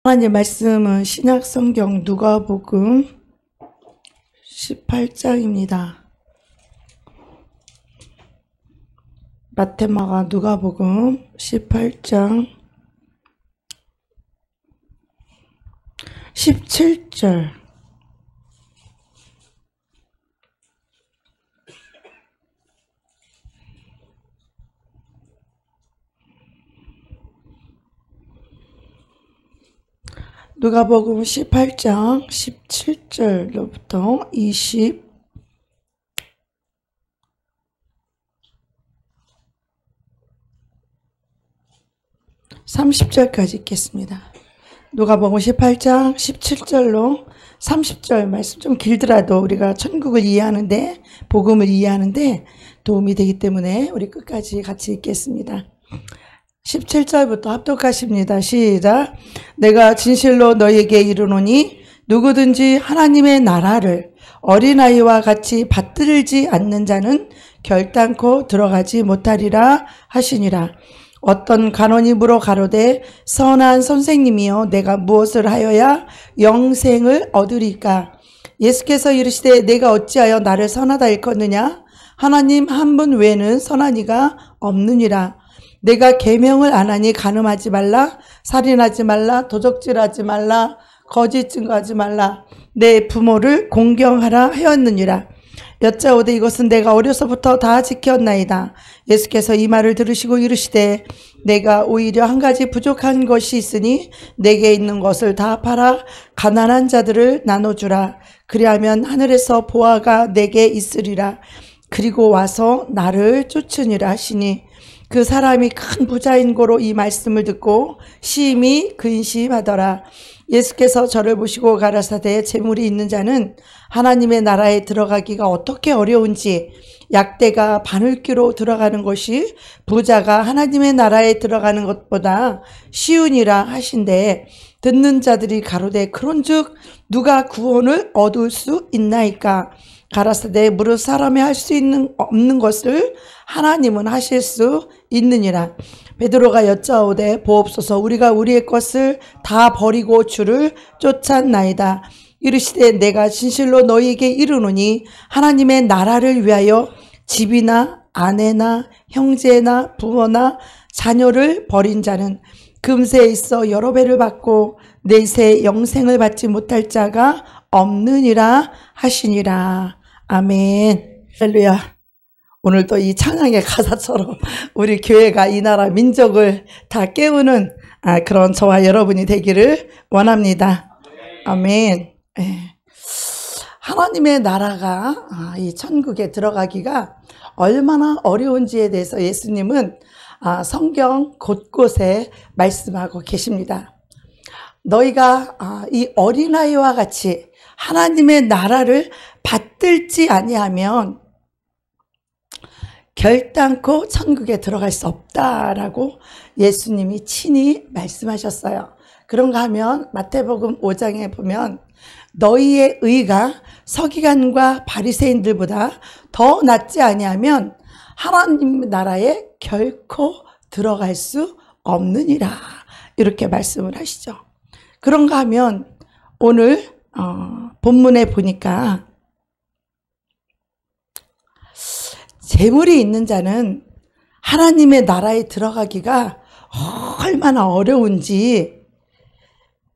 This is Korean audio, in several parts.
하나님 말씀은 신약성경 누가복음 18장입니다. 마태마가 누가복음 18장 17절 누가복음 18장 17절로부터 30절까지 읽겠습니다. 누가복음 18장 17절로 30절 말씀, 좀 길더라도 우리가 천국을 이해하는데, 복음을 이해하는데 도움이 되기 때문에 우리 끝까지 같이 읽겠습니다. 17절부터 합독하십니다. 시작. 내가 진실로 너희에게 이르노니 누구든지 하나님의 나라를 어린아이와 같이 받들지 않는 자는 결단코 들어가지 못하리라 하시니라. 어떤 간원이 물어 가로되 선한 선생님이여 내가 무엇을 하여야 영생을 얻으리까? 예수께서 이르시되 내가 어찌하여 나를 선하다 일컫느냐? 하나님 한 분 외에는 선한 이가 없느니라. 내가 계명을 안 하니 간음하지 말라, 살인하지 말라, 도적질하지 말라, 거짓 증거하지 말라, 내 부모를 공경하라 하였느니라. 여짜오되 이것은 내가 어려서부터 다 지켰나이다. 예수께서 이 말을 들으시고 이르시되 내가 오히려 한 가지 부족한 것이 있으니 내게 있는 것을 다 팔아 가난한 자들을 나눠주라. 그리하면 하늘에서 보화가 내게 있으리라. 그리고 와서 나를 쫓으니라 하시니 그 사람이 큰 부자인 고로 이 말씀을 듣고 심히 근심하더라. 예수께서 저를 보시고 가라사대 재물이 있는 자는 하나님의 나라에 들어가기가 어떻게 어려운지 약대가 바늘귀로 들어가는 것이 부자가 하나님의 나라에 들어가는 것보다 쉬우니라 하신대. 듣는 자들이 가로되 그런즉 누가 구원을 얻을 수 있나이까? 가라사대 무릇 사람이 할 수 없는 것을 하나님은 하실 수 있느니라. 베드로가 여짜오되 보옵소서 우리가 우리의 것을 다 버리고 주를 쫓았나이다. 이르시되 내가 진실로 너희에게 이르노니 하나님의 나라를 위하여 집이나 아내나 형제나 부모나 자녀를 버린 자는 금세에 있어 여러 배를 받고 내세 영생을 받지 못할 자가 없느니라 하시니라. 아멘. 할렐루야. 오늘도 이 찬양의 가사처럼 우리 교회가 이 나라 민족을 다 깨우는 그런 저와 여러분이 되기를 원합니다. 아멘. 하나님의 나라가 이 천국에 들어가기가 얼마나 어려운지에 대해서 예수님은 성경 곳곳에 말씀하고 계십니다. 너희가 이 어린아이와 같이 하나님의 나라를 받들지 아니하면 결단코 천국에 들어갈 수 없다라고 예수님이 친히 말씀하셨어요. 그런가 하면 마태복음 5장에 보면 너희의 의가 서기관과 바리새인들보다 더 낫지 아니하면 하나님 나라에 결코 들어갈 수 없느니라 이렇게 말씀을 하시죠. 그런가 하면 오늘 본문에 보니까 재물이 있는 자는 하나님의 나라에 들어가기가 얼마나 어려운지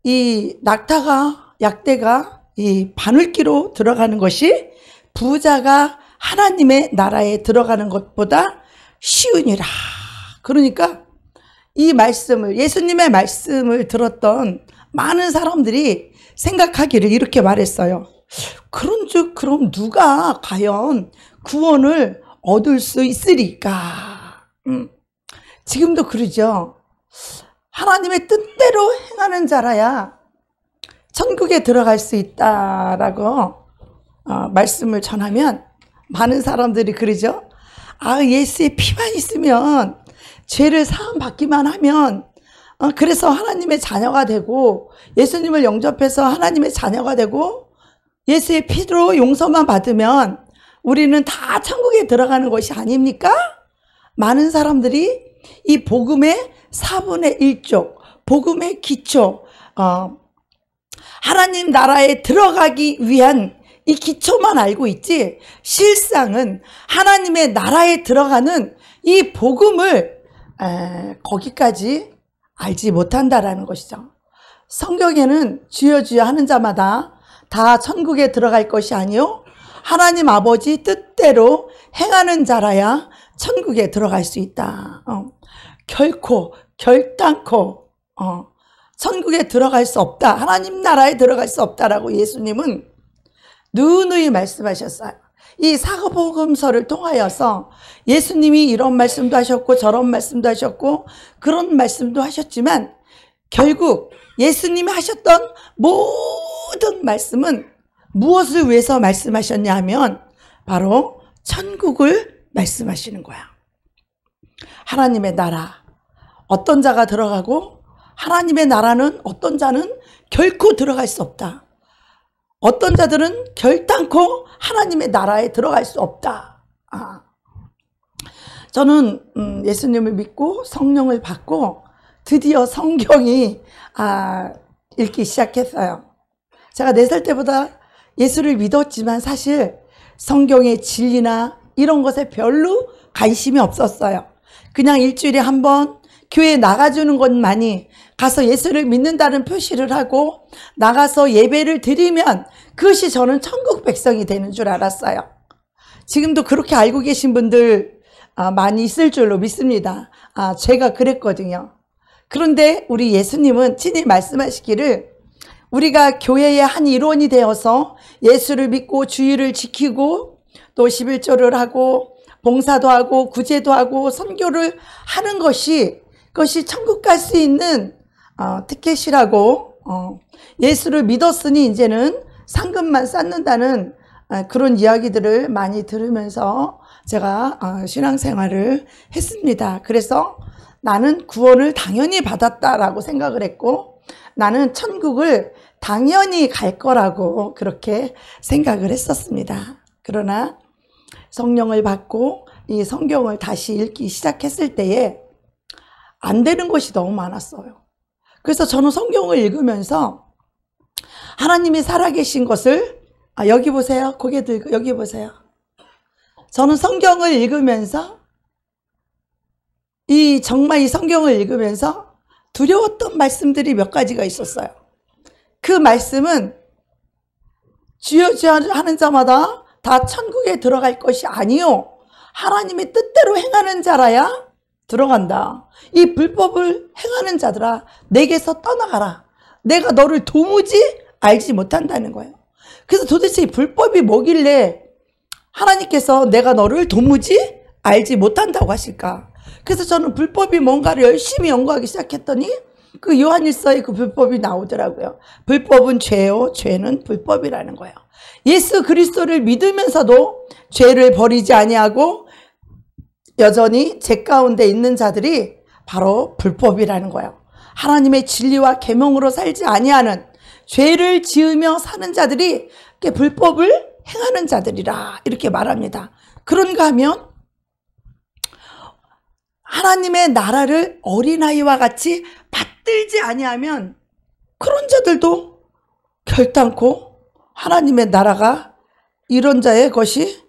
이 낙타가 약대가 이 바늘귀로 들어가는 것이 부자가 하나님의 나라에 들어가는 것보다 쉬우니라. 그러니까 이 말씀을 예수님의 말씀을 들었던 많은 사람들이 생각하기를 이렇게 말했어요. 그런즉 그럼 누가 과연 구원을 얻을 수 있으리까? 지금도 그러죠. 하나님의 뜻대로 행하는 자라야 천국에 들어갈 수 있다라고 말씀을 전하면 많은 사람들이 그러죠. 예수의 피만 있으면 죄를 사함 받기만 하면 그래서 하나님의 자녀가 되고 예수님을 영접해서 하나님의 자녀가 되고 예수의 피로 용서만 받으면 우리는 다 천국에 들어가는 것이 아닙니까? 많은 사람들이 이 복음의 4분의 1쪽, 복음의 기초, 하나님 나라에 들어가기 위한 이 기초만 알고 있지, 실상은 하나님의 나라에 들어가는 이 복음을 거기까지 알지 못한다라는 것이죠. 성경에는 주여 주여 하는 자마다 다 천국에 들어갈 것이 아니요 하나님 아버지 뜻대로 행하는 자라야 천국에 들어갈 수 있다. 결코 결단코 천국에 들어갈 수 없다. 하나님 나라에 들어갈 수 없다라고 예수님은 누누이 말씀하셨어요. 이 사복음서를 통하여서 예수님이 이런 말씀도 하셨고 저런 말씀도 하셨고 그런 말씀도 하셨지만 결국 예수님이 하셨던 모든 말씀은 무엇을 위해서 말씀하셨냐 하면 바로 천국을 말씀하시는 거야. 하나님의 나라, 어떤 자가 들어가고 하나님의 나라는 어떤 자는 결코 들어갈 수 없다. 어떤 자들은 결단코 하나님의 나라에 들어갈 수 없다. 저는 예수님을 믿고 성령을 받고 드디어 성경이 읽기 시작했어요. 제가 4살 때보다 예수를 믿었지만 사실 성경의 진리나 이런 것에 별로 관심이 없었어요. 그냥 일주일에 한 번 교회에 나가주는 것만이, 가서 예수를 믿는다는 표시를 하고 나가서 예배를 드리면 그것이 저는 천국 백성이 되는 줄 알았어요. 지금도 그렇게 알고 계신 분들 많이 있을 줄로 믿습니다. 제가 그랬거든요. 그런데 우리 예수님은 친히 말씀하시기를 우리가 교회의 한 일원이 되어서 예수를 믿고 주의를 지키고 또 11조를 하고 봉사도 하고 구제도 하고 선교를 하는 것이, 그것이 천국 갈 수 있는 티켓이라고, 예수를 믿었으니 이제는 상급만 쌓는다는 그런 이야기들을 많이 들으면서 제가 신앙생활을 했습니다. 그래서 나는 구원을 당연히 받았다라고 생각을 했고 나는 천국을 당연히 갈 거라고 그렇게 생각을 했었습니다. 그러나 성령을 받고 이 성경을 다시 읽기 시작했을 때에 안 되는 것이 너무 많았어요. 그래서 저는 성경을 읽으면서 하나님이 살아계신 것을, 여기 보세요. 고개 들고 여기 보세요. 저는 성경을 읽으면서 정말 이 성경을 읽으면서 두려웠던 말씀들이 몇 가지가 있었어요. 그 말씀은 주여 주여 하는 자마다 다 천국에 들어갈 것이 아니요 하나님의 뜻대로 행하는 자라야 들어간다. 이 불법을 행하는 자들아 내게서 떠나가라. 내가 너를 도무지 알지 못한다는 거예요. 그래서 도대체 이 불법이 뭐길래 하나님께서 내가 너를 도무지 알지 못한다고 하실까? 그래서 저는 불법이 뭔가를 열심히 연구하기 시작했더니 그 요한일서에 그 불법이 나오더라고요. 불법은 죄요, 죄는 불법이라는 거예요. 예수 그리스도를 믿으면서도 죄를 버리지 아니하고 여전히 죄 가운데 있는 자들이 바로 불법이라는 거예요. 하나님의 진리와 계명으로 살지 아니하는, 죄를 지으며 사는 자들이 불법을 행하는 자들이라 이렇게 말합니다. 그런가 하면 하나님의 나라를 어린아이와 같이 받들지 아니하면 그런 자들도 결단코 하나님의 나라가 이런 자의 것이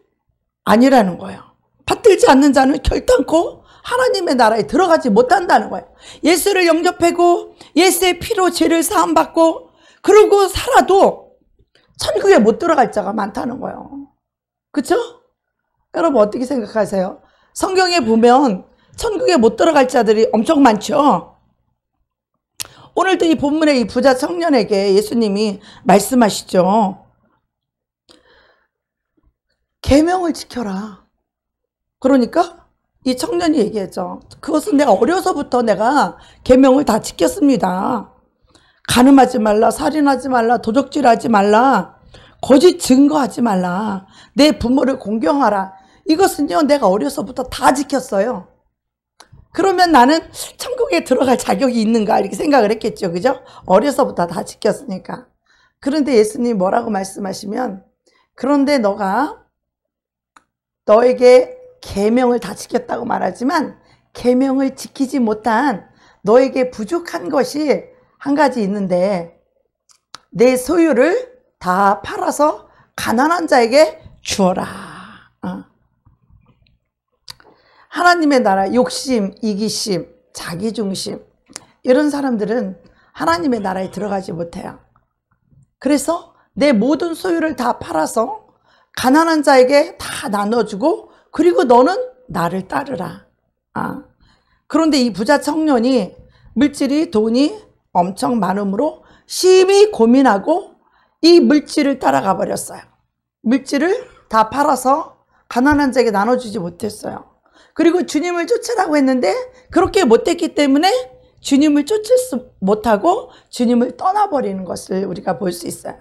아니라는 거예요. 받들지 않는 자는 결단코 하나님의 나라에 들어가지 못한다는 거예요. 예수를 영접하고 예수의 피로 죄를 사함받고 그러고 살아도 천국에 못 들어갈 자가 많다는 거예요. 그렇죠? 여러분 어떻게 생각하세요? 성경에 보면 천국에 못 들어갈 자들이 엄청 많죠. 오늘도 이 본문의 이 부자 청년에게 예수님이 말씀하시죠. 계명을 지켜라. 그러니까 이 청년이 얘기했죠. 그것은 내가 어려서부터 내가 계명을 다 지켰습니다. 간음하지 말라, 살인하지 말라, 도적질하지 말라, 거짓 증거하지 말라, 내 부모를 공경하라. 이것은요 내가 어려서부터 다 지켰어요. 그러면 나는 천국에 들어갈 자격이 있는가 이렇게 생각을 했겠죠. 그죠? 어려서부터 다 지켰으니까. 그런데 예수님이 뭐라고 말씀하시면, 그런데 너에게 계명을 다 지켰다고 말하지만 계명을 지키지 못한 너에게 부족한 것이 한 가지 있는데 내 소유를 다 팔아서 가난한 자에게 주어라. 하나님의 나라, 욕심, 이기심, 자기중심, 이런 사람들은 하나님의 나라에 들어가지 못해요. 그래서 내 모든 소유를 다 팔아서 가난한 자에게 다 나눠주고, 그리고 너는 나를 따르라. 그런데 이 부자 청년이 물질이, 돈이 엄청 많으므로 심히 고민하고 이 물질을 따라가 버렸어요. 물질을 다 팔아서 가난한 자에게 나눠주지 못했어요. 그리고 주님을 쫓으라고 했는데 그렇게 못했기 때문에 주님을 쫓을 수 못하고 주님을 떠나버리는 것을 우리가 볼 수 있어요.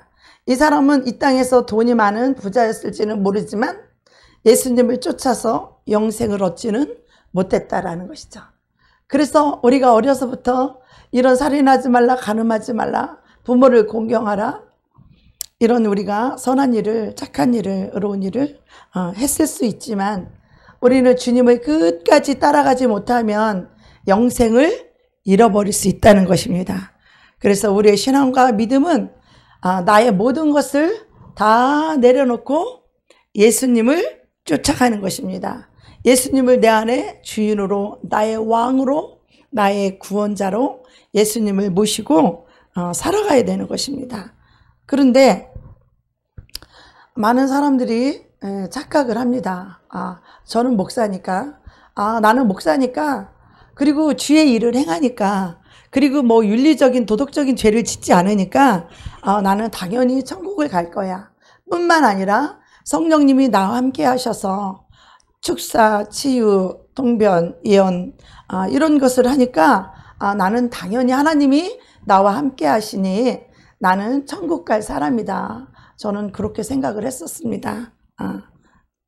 이 사람은 이 땅에서 돈이 많은 부자였을지는 모르지만 예수님을 쫓아서 영생을 얻지는 못했다라는 것이죠. 그래서 우리가 어려서부터 이런 살인하지 말라, 간음하지 말라, 부모를 공경하라, 이런 우리가 선한 일을, 착한 일을, 의로운 일을 했을 수 있지만 우리는 주님을 끝까지 따라가지 못하면 영생을 잃어버릴 수 있다는 것입니다. 그래서 우리의 신앙과 믿음은 나의 모든 것을 다 내려놓고 예수님을 쫓아가는 것입니다. 예수님을 내 안에 주인으로, 나의 왕으로, 나의 구원자로 예수님을 모시고 살아가야 되는 것입니다. 그런데 많은 사람들이 착각을 합니다. 저는 목사니까, 나는 목사니까, 그리고 주의 일을 행하니까, 그리고 뭐 윤리적인 도덕적인 죄를 짓지 않으니까 나는 당연히 천국을 갈 거야. 뿐만 아니라 성령님이 나와 함께 하셔서 축사, 치유, 통변, 예언, 이런 것을 하니까 나는 당연히 하나님이 나와 함께 하시니 나는 천국 갈 사람이다. 저는 그렇게 생각을 했었습니다.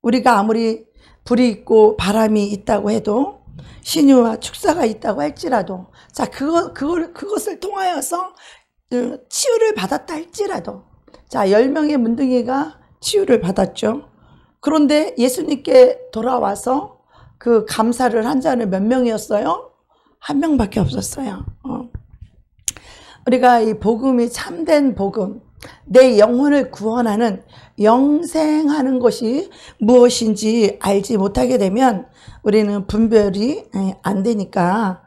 우리가 아무리 불이 있고 바람이 있다고 해도, 신유와 축사가 있다고 할지라도, 자, 그것을 통하여서 치유를 받았다 할지라도, 자, 10명의 문둥이가 치유를 받았죠. 그런데 예수님께 돌아와서 그 감사를 한 자는 몇 명이었어요? 한 명밖에 없었어요. 우리가 이 복음이 참된 복음, 내 영혼을 구원하는, 영생하는 것이 무엇인지 알지 못하게 되면 우리는 분별이 안 되니까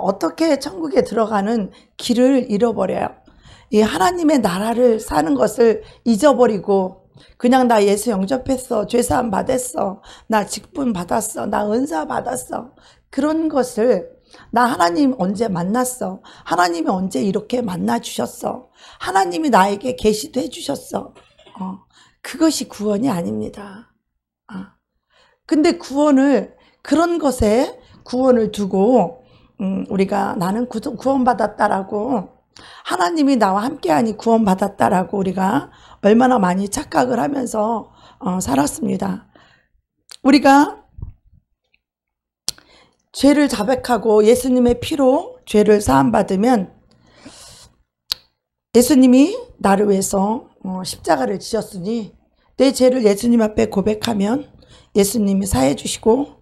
어떻게 천국에 들어가는 길을 잃어버려요. 이 하나님의 나라를 사는 것을 잊어버리고 그냥 나 예수 영접했어, 죄사함 받았어, 나 직분 받았어, 나 은사 받았어, 그런 것을, 나 하나님 언제 만났어, 하나님이 언제 이렇게 만나주셨어, 하나님이 나에게 계시도 해주셨어, 그것이 구원이 아닙니다. 근데 그런 것에 구원을 두고 우리가 나는 구원받았다라고, 하나님이 나와 함께하니 구원받았다라고 우리가 얼마나 많이 착각을 하면서 살았습니다. 우리가 죄를 자백하고 예수님의 피로 죄를 사함받으면, 예수님이 나를 위해서 십자가를 지셨으니 내 죄를 예수님 앞에 고백하면 예수님이 사해 주시고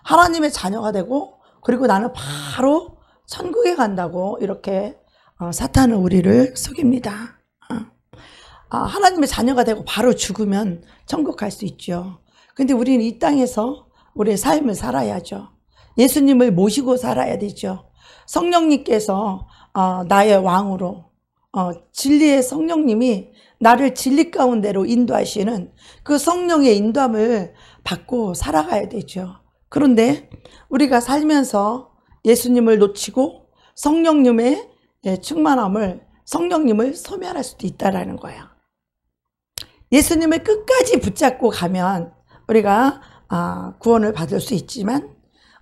하나님의 자녀가 되고, 그리고 나는 바로 천국에 간다고 이렇게 사탄은 우리를 속입니다. 하나님의 자녀가 되고 바로 죽으면 천국 갈 수 있죠. 근데 우리는 이 땅에서 우리의 삶을 살아야죠. 예수님을 모시고 살아야 되죠. 성령님께서 나의 왕으로, 진리의 성령님이 나를 진리 가운데로 인도하시는 그 성령의 인도함을 받고 살아가야 되죠. 그런데 우리가 살면서 예수님을 놓치고 성령님의 성령님을 소멸할 수도 있다라는 거예요. 예수님을 끝까지 붙잡고 가면 우리가 구원을 받을 수 있지만,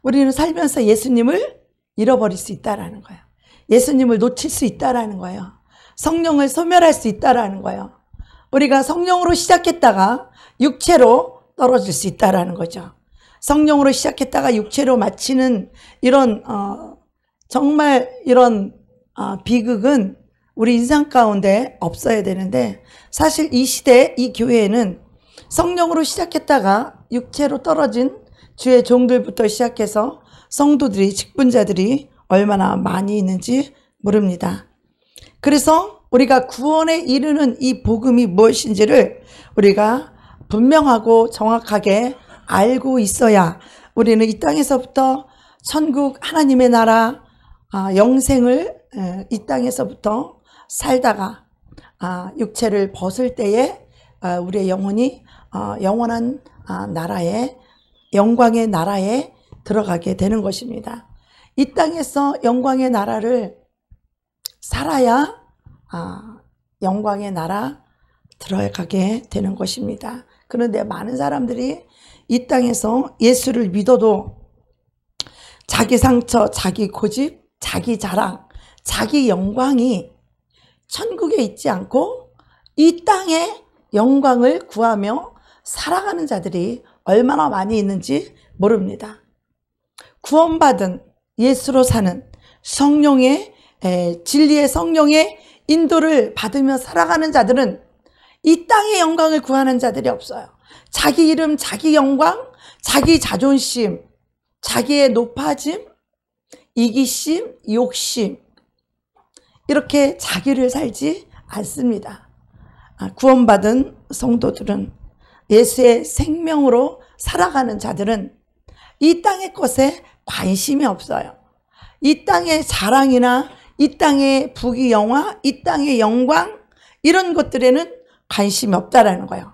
우리는 살면서 예수님을 잃어버릴 수 있다라는 거예요. 예수님을 놓칠 수 있다라는 거예요. 성령을 소멸할 수 있다라는 거예요. 우리가 성령으로 시작했다가 육체로 떨어질 수 있다라는 거죠. 성령으로 시작했다가 육체로 마치는 이런 정말 이런 비극은 우리 인생 가운데 없어야 되는데, 사실 이 시대, 이 교회에는 성령으로 시작했다가 육체로 떨어진 주의 종들부터 시작해서 성도들이, 직분자들이 얼마나 많이 있는지 모릅니다. 그래서 우리가 구원에 이르는 이 복음이 무엇인지를 우리가 분명하고 정확하게 알고 있어야 우리는 이 땅에서부터 천국 하나님의 나라 영생을 이 땅에서부터 살다가 육체를 벗을 때에 우리의 영혼이 영원한 나라에 영광의 나라에 들어가게 되는 것입니다. 이 땅에서 영광의 나라를 살아야 영광의 나라 들어가게 되는 것입니다. 그런데 많은 사람들이 이 땅에서 예수를 믿어도 자기 상처, 자기 고집, 자기 자랑, 자기 영광이 천국에 있지 않고 이 땅의 영광을 구하며 살아가는 자들이 얼마나 많이 있는지 모릅니다. 구원받은 예수로 사는 성령의 진리의 성령의 인도를 받으며 살아가는 자들은 이 땅의 영광을 구하는 자들이 없어요. 자기 이름, 자기 영광, 자기 자존심, 자기의 높아짐, 이기심, 욕심 이렇게 자기를 살지 않습니다. 구원받은 성도들은 예수의 생명으로 살아가는 자들은 이 땅의 것에 관심이 없어요. 이 땅의 자랑이나 이 땅의 부귀영화, 이 땅의 영광 이런 것들에는 관심이 없다라는 거예요.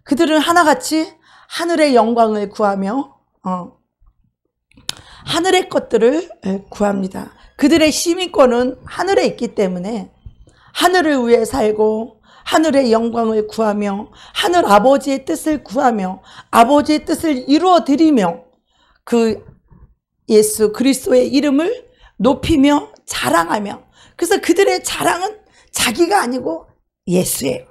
그들은 하나같이 하늘의 영광을 구하며 하늘의 것들을 구합니다. 그들의 시민권은 하늘에 있기 때문에 하늘을 위해 살고 하늘의 영광을 구하며 하늘 아버지의 뜻을 구하며 아버지의 뜻을 이루어 드리며 그 예수 그리스도의 이름을 높이며 자랑하며 그래서 그들의 자랑은 자기가 아니고 예수예요.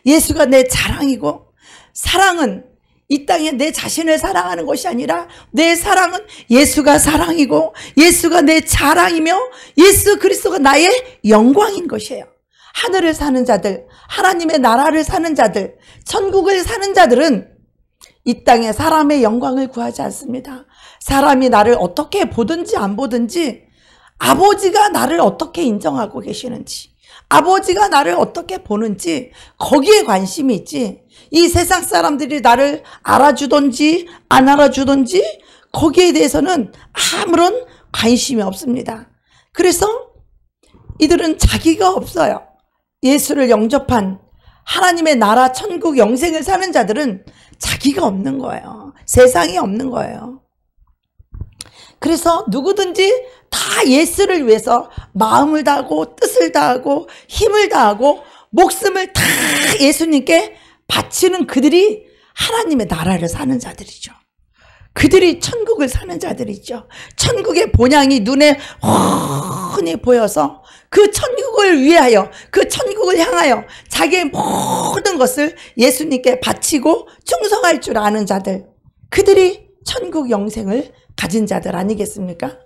예수가 내 자랑이고 사랑은 이 땅에 내 자신을 사랑하는 것이 아니라 내 사랑은 예수가 사랑이고 예수가 내 자랑이며 예수 그리스도가 나의 영광인 것이에요. 하늘을 사는 자들, 하나님의 나라를 사는 자들, 천국을 사는 자들은 이 땅에 사람의 영광을 구하지 않습니다. 사람이 나를 어떻게 보든지 안 보든지 아버지가 나를 어떻게 인정하고 계시는지 아버지가 나를 어떻게 보는지 거기에 관심이 있지 이 세상 사람들이 나를 알아주든지 안 알아주든지 거기에 대해서는 아무런 관심이 없습니다. 그래서 이들은 자기가 없어요. 예수를 영접한 하나님의 나라 천국 영생을 사는 자들은 자기가 없는 거예요. 세상이 없는 거예요. 그래서 누구든지 다 예수를 위해서 마음을 다하고 뜻을 다하고 힘을 다하고 목숨을 다 예수님께 바치는 그들이 하나님의 나라를 사는 자들이죠. 그들이 천국을 사는 자들이죠. 천국의 본향이 눈에 훤히 보여서 그 천국을 위하여 그 천국을 향하여 자기의 모든 것을 예수님께 바치고 충성할 줄 아는 자들 그들이 천국 영생을 가진 자들 아니겠습니까?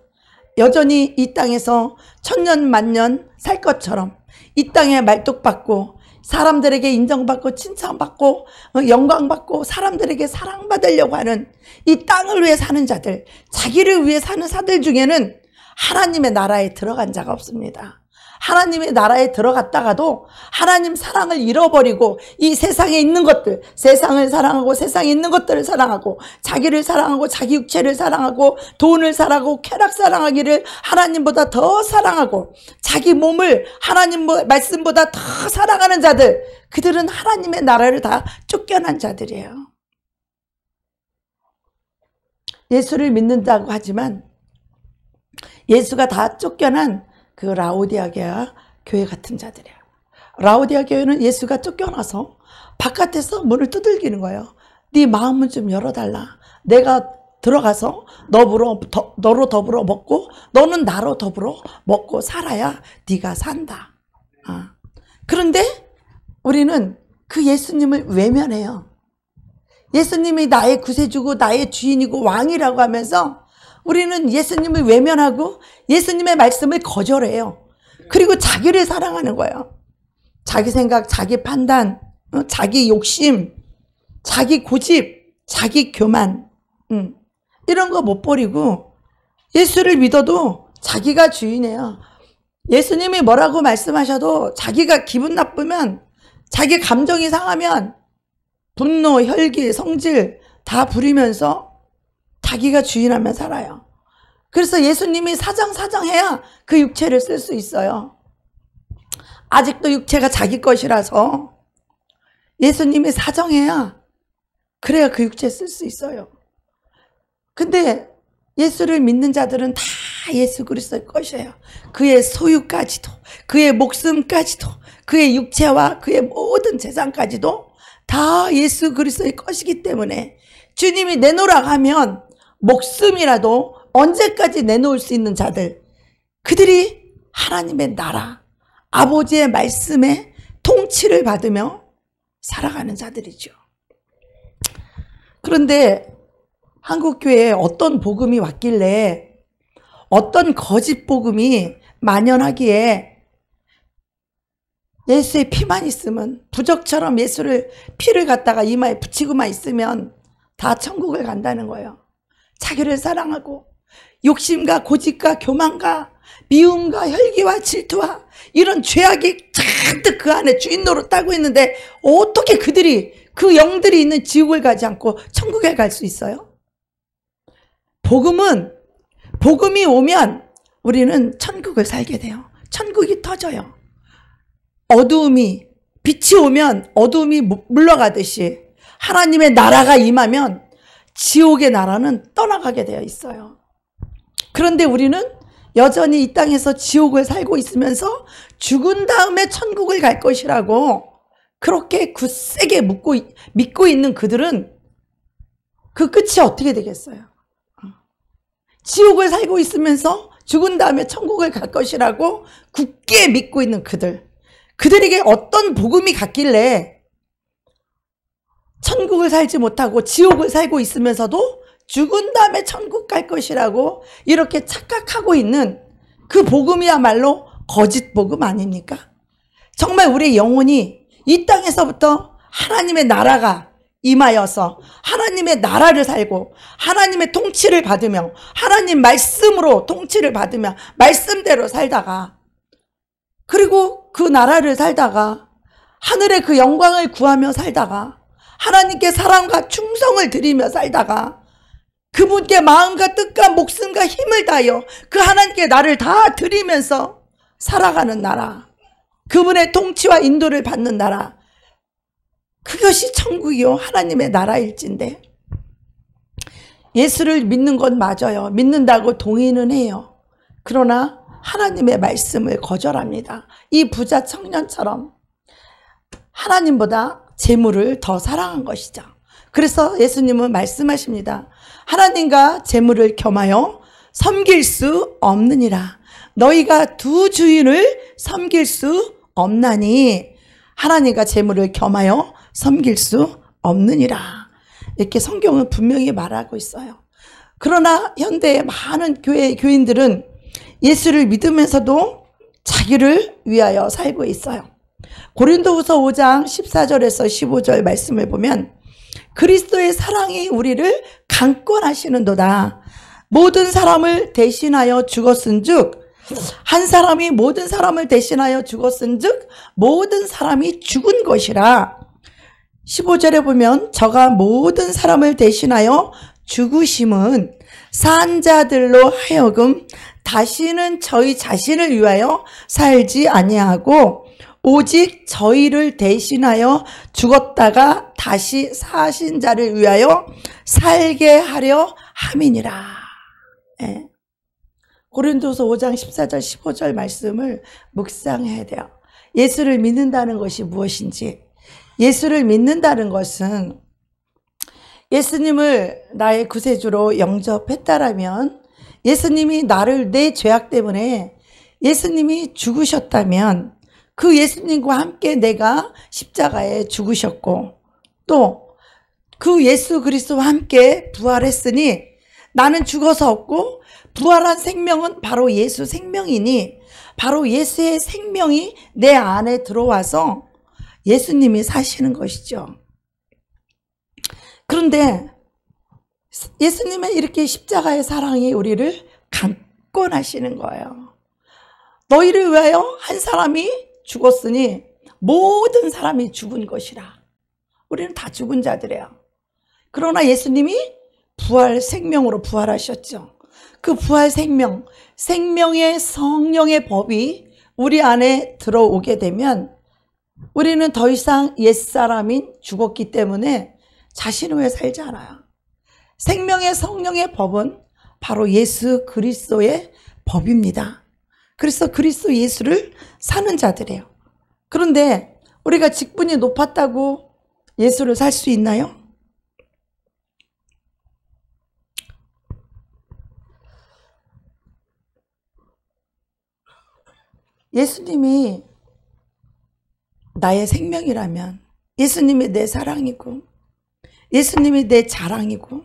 여전히 이 땅에서 천년 만년 살 것처럼 이 땅에 말뚝박고 사람들에게 인정받고 칭찬받고 영광받고 사람들에게 사랑받으려고 하는 이 땅을 위해 사는 자들 자기를 위해 사는 사들 중에는 하나님의 나라에 들어간 자가 없습니다. 하나님의 나라에 들어갔다가도 하나님 사랑을 잃어버리고 이 세상에 있는 것들 세상을 사랑하고 세상에 있는 것들을 사랑하고 자기를 사랑하고 자기 육체를 사랑하고 돈을 사랑하고 쾌락 사랑하기를 하나님보다 더 사랑하고 자기 몸을 하나님 말씀보다 더 사랑하는 자들 그들은 하나님의 나라를 다 쫓겨난 자들이에요. 예수를 믿는다고 하지만 예수가 다 쫓겨난 그 라오디아 교회 같은 자들이야. 라오디아 교회는 예수가 쫓겨나서 바깥에서 문을 두들기는 거예요. 네 마음을 좀 열어달라. 내가 들어가서 너로 더불어 먹고 너는 나로 더불어 먹고 살아야 네가 산다. 그런데 우리는 그 예수님을 외면해요. 예수님이 나의 구세주고 나의 주인이고 왕이라고 하면서 우리는 예수님을 외면하고 예수님의 말씀을 거절해요. 그리고 자기를 사랑하는 거예요. 자기 생각, 자기 판단, 자기 욕심, 자기 고집, 자기 교만 이런 거 못 버리고 예수를 믿어도 자기가 주인이에요. 예수님이 뭐라고 말씀하셔도 자기가 기분 나쁘면, 자기 감정이 상하면 분노, 혈기, 성질 다 부리면서 자기가 주인하며 살아요. 그래서 예수님이 사정사정해야 그 육체를 쓸 수 있어요. 아직도 육체가 자기 것이라서 예수님이 사정해야, 그래야 그 육체 쓸 수 있어요. 근데 예수를 믿는 자들은 다 예수 그리스도의 것이에요. 그의 소유까지도, 그의 목숨까지도, 그의 육체와 그의 모든 재산까지도 다 예수 그리스도의 것이기 때문에 주님이 내놓으라고 하면 목숨이라도 언제까지 내놓을 수 있는 자들, 그들이 하나님의 나라, 아버지의 말씀에 통치를 받으며 살아가는 자들이죠. 그런데 한국교회에 어떤 복음이 왔길래, 어떤 거짓 복음이 만연하기에 예수의 피만 있으면, 부적처럼 예수를 피를 갖다가 이마에 붙이고만 있으면 다 천국을 간다는 거예요. 자기를 사랑하고 욕심과 고집과 교만과 미움과 혈기와 질투와 이런 죄악이 잔뜩 그 안에 주인 노릇하고 있는데 어떻게 그들이, 그 영들이 있는 지옥을 가지 않고 천국에 갈 수 있어요? 복음이 오면 우리는 천국을 살게 돼요. 천국이 터져요. 빛이 오면 어두움이 물러가듯이 하나님의 나라가 임하면 지옥의 나라는 떠나가게 되어 있어요. 그런데 우리는 여전히 이 땅에서 지옥을 살고 있으면서 죽은 다음에 천국을 갈 것이라고 그렇게 굳세게 믿고 있는 그들은 그 끝이 어떻게 되겠어요? 지옥을 살고 있으면서 죽은 다음에 천국을 갈 것이라고 굳게 믿고 있는 그들에게 어떤 복음이 갔길래 천국을 살지 못하고 지옥을 살고 있으면서도 죽은 다음에 천국 갈 것이라고 이렇게 착각하고 있는 그 복음이야말로 거짓 복음 아닙니까? 정말 우리의 영혼이 이 땅에서부터 하나님의 나라가 임하여서 하나님의 나라를 살고 하나님의 통치를 받으며 하나님 말씀으로 통치를 받으며 말씀대로 살다가, 그리고 그 나라를 살다가 하늘의 그 영광을 구하며 살다가 하나님께 사랑과 충성을 드리며 살다가 그분께 마음과 뜻과 목숨과 힘을 다하여 그 하나님께 나를 다 드리면서 살아가는 나라, 그분의 통치와 인도를 받는 나라, 그것이 천국이요 하나님의 나라일진데, 예수를 믿는 건 맞아요. 믿는다고 동의는 해요. 그러나 하나님의 말씀을 거절합니다. 이 부자 청년처럼 하나님보다 재물을 더 사랑한 것이죠. 그래서 예수님은 말씀하십니다. 하나님과 재물을 겸하여 섬길 수 없느니라. 너희가 두 주인을 섬길 수 없나니 하나님과 재물을 겸하여 섬길 수 없느니라. 이렇게 성경은 분명히 말하고 있어요. 그러나 현대의 많은 교인들은 예수를 믿으면서도 자기를 위하여 살고 있어요. 고린도후서 5장 14절에서 15절 말씀을 보면 그리스도의 사랑이 우리를 강권하시는도다. 모든 사람을 대신하여 죽었은즉, 한 사람이 모든 사람을 대신하여 죽었은즉 모든 사람이 죽은 것이라. 15절에 보면 저가 모든 사람을 대신하여 죽으심은 산 자들로 하여금 다시는 저희 자신을 위하여 살지 아니하고 오직 저희를 대신하여 죽었다가 다시 사신 자를 위하여 살게 하려 함이니라. 예. 고린도서 5장 14절 15절 말씀을 묵상해야 돼요. 예수를 믿는다는 것이 무엇인지, 예수를 믿는다는 것은 예수님을 나의 구세주로 영접했다라면, 예수님이 나를 내 죄악 때문에 예수님이 죽으셨다면 그 예수님과 함께 내가 십자가에 죽으셨고 또 그 예수 그리스도와 함께 부활했으니 나는 죽어서 없고 부활한 생명은 바로 예수 생명이니 바로 예수의 생명이 내 안에 들어와서 예수님이 사시는 것이죠. 그런데 예수님의 이렇게 십자가의 사랑이 우리를 강권하시는 거예요. 너희를 위하여 한 사람이 죽었으니 모든 사람이 죽은 것이라. 우리는 다 죽은 자들이에요. 그러나 예수님이 부활 생명으로 부활하셨죠. 그 부활 생명, 생명의 성령의 법이 우리 안에 들어오게 되면 우리는 더 이상 옛사람인 죽었기 때문에 자신을 위해 살지 않아요. 생명의 성령의 법은 바로 예수 그리스도의 법입니다. 그래서 그리스도 예수를 사는 자들이에요. 그런데 우리가 직분이 높았다고 예수를 살 수 있나요? 예수님이 나의 생명이라면, 예수님이 내 사랑이고, 예수님이 내 자랑이고,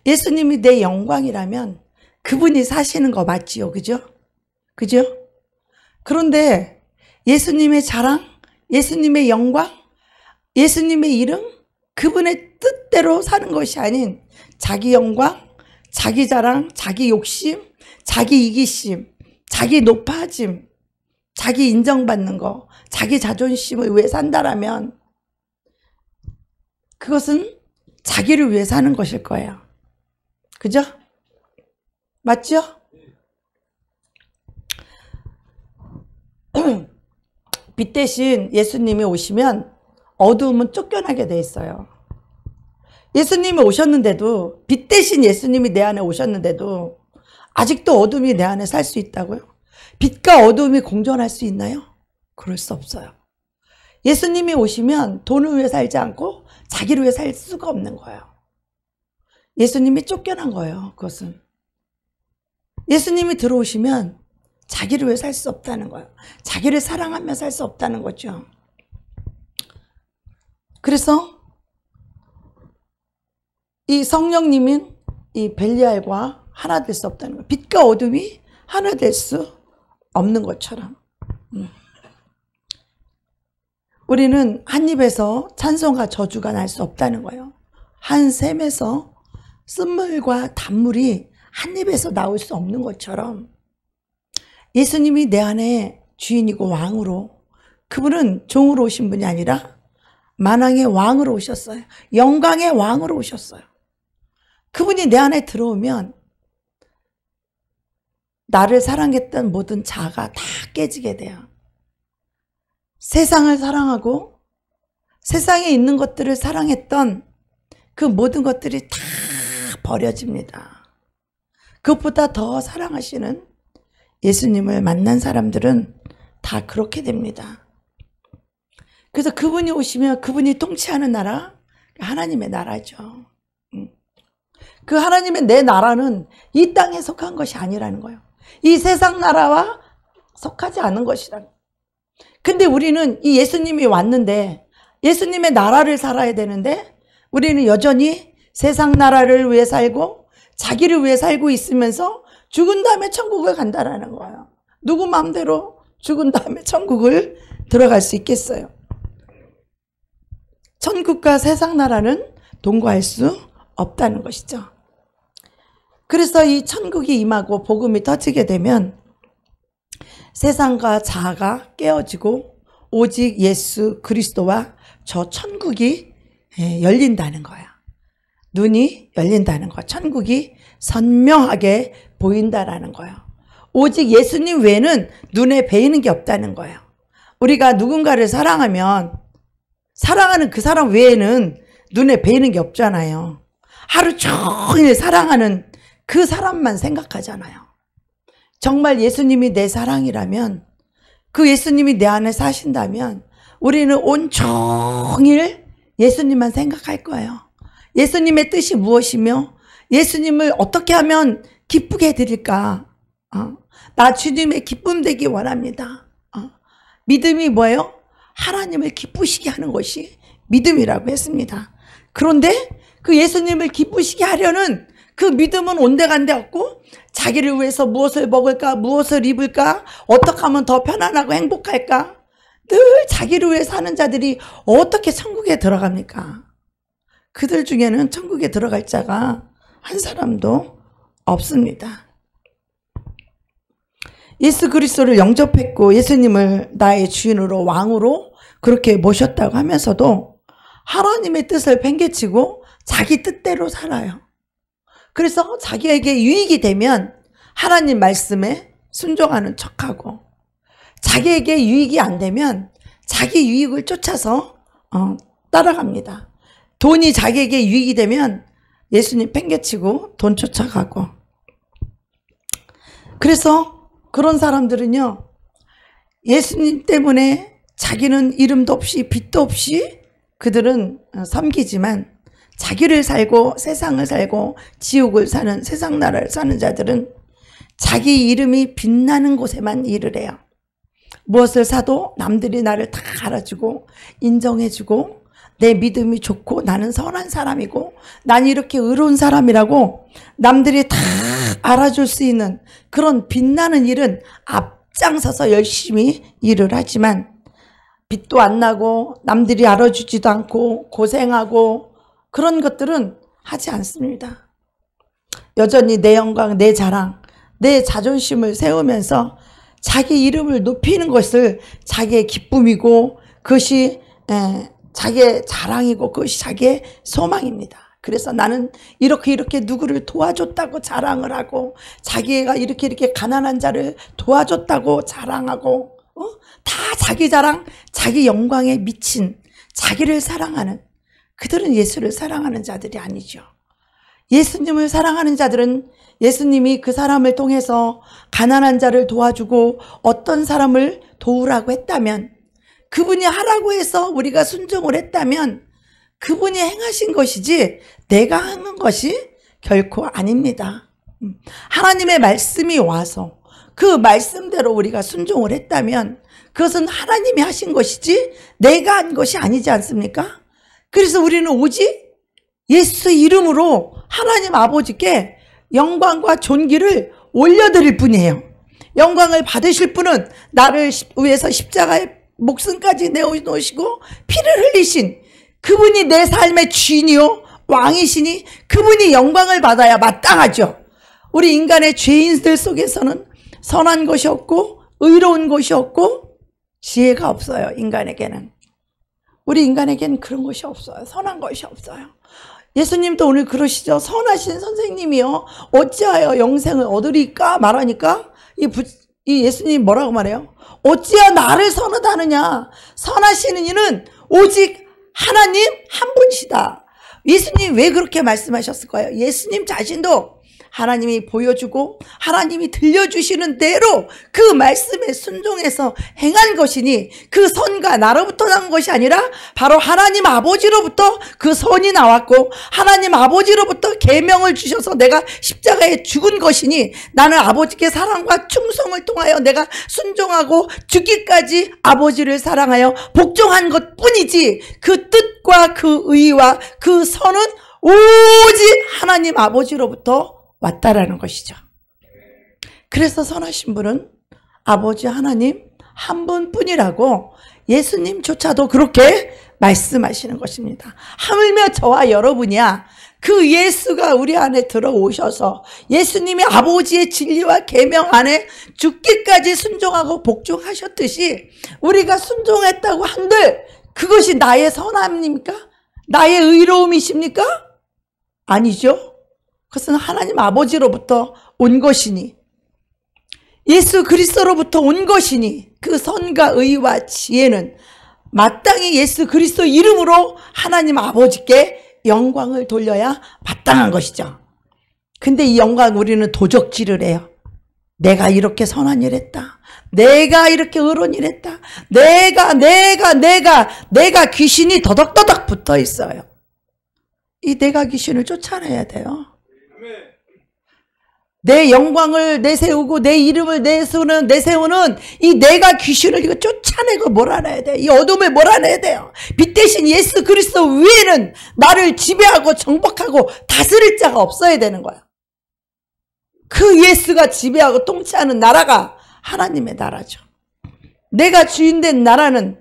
예수님이 내 영광이라면 그분이 사시는 거 맞지요? 그죠? 그죠? 그런데 예수님의 자랑, 예수님의 영광, 예수님의 이름, 그분의 뜻대로 사는 것이 아닌 자기 영광, 자기 자랑, 자기 욕심, 자기 이기심, 자기 높아짐, 자기 인정받는 거, 자기 자존심을 위해 산다라면 그것은 자기를 위해 사는 것일 거예요. 그죠? 맞죠? 빛 대신 예수님이 오시면 어두움은 쫓겨나게 돼 있어요. 예수님이 오셨는데도, 빛 대신 예수님이 내 안에 오셨는데도 아직도 어둠이 내 안에 살 수 있다고요? 빛과 어둠이 공존할 수 있나요? 그럴 수 없어요. 예수님이 오시면 돈을 위해 살지 않고 자기를 위해 살 수가 없는 거예요. 예수님이 쫓겨난 거예요. 그것은. 예수님이 들어오시면 자기를 위해 살 수 없다는 거예요. 자기를 사랑하며 살 수 없다는 거죠. 그래서 이 성령님은 이 벨리알과 하나 될 수 없다는 거예요. 빛과 어둠이 하나 될 수 없는 것처럼. 우리는 한 입에서 찬송과 저주가 날 수 없다는 거예요. 한 샘에서 쓴물과 단물이 한 입에서 나올 수 없는 것처럼 예수님이 내 안에 주인이고 왕으로, 그분은 종으로 오신 분이 아니라 만왕의 왕으로 오셨어요. 영광의 왕으로 오셨어요. 그분이 내 안에 들어오면 나를 사랑했던 모든 자아가 다 깨지게 돼요. 세상을 사랑하고 세상에 있는 것들을 사랑했던 그 모든 것들이 다 버려집니다. 그것보다 더 사랑하시는 예수님을 만난 사람들은 다 그렇게 됩니다. 그래서 그분이 오시면 그분이 통치하는 나라, 하나님의 나라죠. 그 하나님의 내 나라는 이 땅에 속한 것이 아니라는 거예요. 이 세상 나라와 속하지 않은 것이라는 거예요. 근데 우리는 이 예수님이 왔는데 예수님의 나라를 살아야 되는데 우리는 여전히 세상 나라를 위해 살고 자기를 위해 살고 있으면서 죽은 다음에 천국을 간다라는 거예요. 누구 마음대로 죽은 다음에 천국을 들어갈 수 있겠어요? 천국과 세상 나라는 동거할 수 없다는 것이죠. 그래서 이 천국이 임하고 복음이 터지게 되면 세상과 자아가 깨어지고 오직 예수 그리스도와 저 천국이 열린다는 거야. 눈이 열린다는 거. 천국이 선명하게 보인다라는 거예요. 오직 예수님 외에는 눈에 베이는 게 없다는 거예요. 우리가 누군가를 사랑하면 사랑하는 그 사람 외에는 눈에 베이는 게 없잖아요. 하루 종일 사랑하는 그 사람만 생각하잖아요. 정말 예수님이 내 사랑이라면, 그 예수님이 내 안에 사신다면 우리는 온종일 예수님만 생각할 거예요. 예수님의 뜻이 무엇이며 예수님을 어떻게 하면 기쁘게 해드릴까? 나 주님의 기쁨 되기 원합니다. 믿음이 뭐예요? 하나님을 기쁘시게 하는 것이 믿음이라고 했습니다. 그런데 그 예수님을 기쁘시게 하려는 그 믿음은 온데간데 없고 자기를 위해서 무엇을 먹을까, 무엇을 입을까, 어떻게 하면 더 편안하고 행복할까, 늘 자기를 위해 사는 자들이 어떻게 천국에 들어갑니까? 그들 중에는 천국에 들어갈 자가 한 사람도 없습니다. 예수 그리스도를 영접했고 예수님을 나의 주인으로 왕으로 그렇게 모셨다고 하면서도 하나님의 뜻을 팽개치고 자기 뜻대로 살아요. 그래서 자기에게 유익이 되면 하나님 말씀에 순종하는 척하고, 자기에게 유익이 안 되면 자기 유익을 쫓아서 따라갑니다. 돈이 자기에게 유익이 되면 예수님 팽개치고 돈 쫓아가고. 그래서 그런 사람들은요, 예수님 때문에 자기는 이름도 없이 빚도 없이 그들은 섬기지만, 자기를 살고 세상을 살고 지옥을 사는, 세상 나라를 사는 자들은 자기 이름이 빛나는 곳에만 일을 해요. 무엇을 사도 남들이 나를 다 알아주고 인정해주고, 내 믿음이 좋고 나는 선한 사람이고 난 이렇게 의로운 사람이라고 남들이 다 알아줄 수 있는 그런 빛나는 일은 앞장서서 열심히 일을 하지만, 빚도 안 나고 남들이 알아주지도 않고 고생하고 그런 것들은 하지 않습니다. 여전히 내 영광, 내 자랑, 내 자존심을 세우면서 자기 이름을 높이는 것을 자기의 기쁨이고, 그것이 자기의 자랑이고, 그것이 자기의 소망입니다. 그래서 나는 이렇게 누구를 도와줬다고 자랑을 하고, 자기가 이렇게 가난한 자를 도와줬다고 자랑하고, 다 자기 자랑, 자기 영광에 미친, 자기를 사랑하는, 그들은 예수를 사랑하는 자들이 아니죠. 예수님을 사랑하는 자들은 예수님이 그 사람을 통해서 가난한 자를 도와주고 어떤 사람을 도우라고 했다면, 그분이 하라고 해서 우리가 순종을 했다면 그분이 행하신 것이지 내가 하는 것이 결코 아닙니다. 하나님의 말씀이 와서 그 말씀대로 우리가 순종을 했다면 그것은 하나님이 하신 것이지 내가 한 것이 아니지 않습니까? 그래서 우리는 오직 예수 이름으로 하나님 아버지께 영광과 존귀를 올려드릴 뿐이에요. 영광을 받으실 분은 나를 위해서 십자가에 목숨까지 내어놓으시고 피를 흘리신 그분이 내 삶의 주인이요 왕이시니 그분이 영광을 받아야 마땅하죠. 우리 인간의 죄인들 속에서는 선한 것이 없고 의로운 것이 없고 지혜가 없어요. 인간에게는. 우리 인간에게는 그런 것이 없어요. 선한 것이 없어요. 예수님도 오늘 그러시죠. 선하신 선생님이요 어찌하여 영생을 얻으리까 말하니까 이 예수님 뭐라고 말해요? 어찌하여 나를 선하다느냐. 선하시는 이는 오직 하나님 한 분이시다. 예수님 왜 그렇게 말씀하셨을까요? 예수님 자신도 하나님이 보여주고 하나님이 들려주시는 대로 그 말씀에 순종해서 행한 것이니, 그 선과 나로부터 난 것이 아니라 바로 하나님 아버지로부터 그 선이 나왔고 하나님 아버지로부터 계명을 주셔서 내가 십자가에 죽은 것이니, 나는 아버지께 사랑과 충성을 통하여 내가 순종하고 죽기까지 아버지를 사랑하여 복종한 것뿐이지, 그 뜻과 그 의와 그 선은 오직 하나님 아버지로부터 왔다라는 것이죠. 그래서 선하신 분은 아버지 하나님 한 분뿐이라고 예수님조차도 그렇게 말씀하시는 것입니다. 하물며 저와 여러분이야 그 예수가 우리 안에 들어오셔서 예수님이 아버지의 진리와 계명 안에 죽기까지 순종하고 복종하셨듯이 우리가 순종했다고 한들 그것이 나의 선함입니까? 나의 의로움이십니까? 아니죠. 그것은 하나님 아버지로부터 온 것이니, 예수 그리스도로부터 온 것이니, 그 선과 의와 지혜는 마땅히 예수 그리스도 이름으로 하나님 아버지께 영광을 돌려야 마땅한 것이죠. 근데 이 영광 우리는 도적질을 해요. 내가 이렇게 선한 일 했다. 내가 이렇게 의로운 일 했다. 내가 귀신이 더덕더덕 붙어 있어요. 이 내가 귀신을 쫓아내야 돼요. 내 영광을 내세우고 내 이름을 내세우는 이 내가 귀신을 이거 쫓아내고 몰아내야 돼. 이 어둠을 몰아내야 돼요. 빛 대신 예수 그리스도 위에는 나를 지배하고 정복하고 다스릴 자가 없어야 되는 거야. 그 예수가 지배하고 통치하는 나라가 하나님의 나라죠. 내가 주인된 나라는,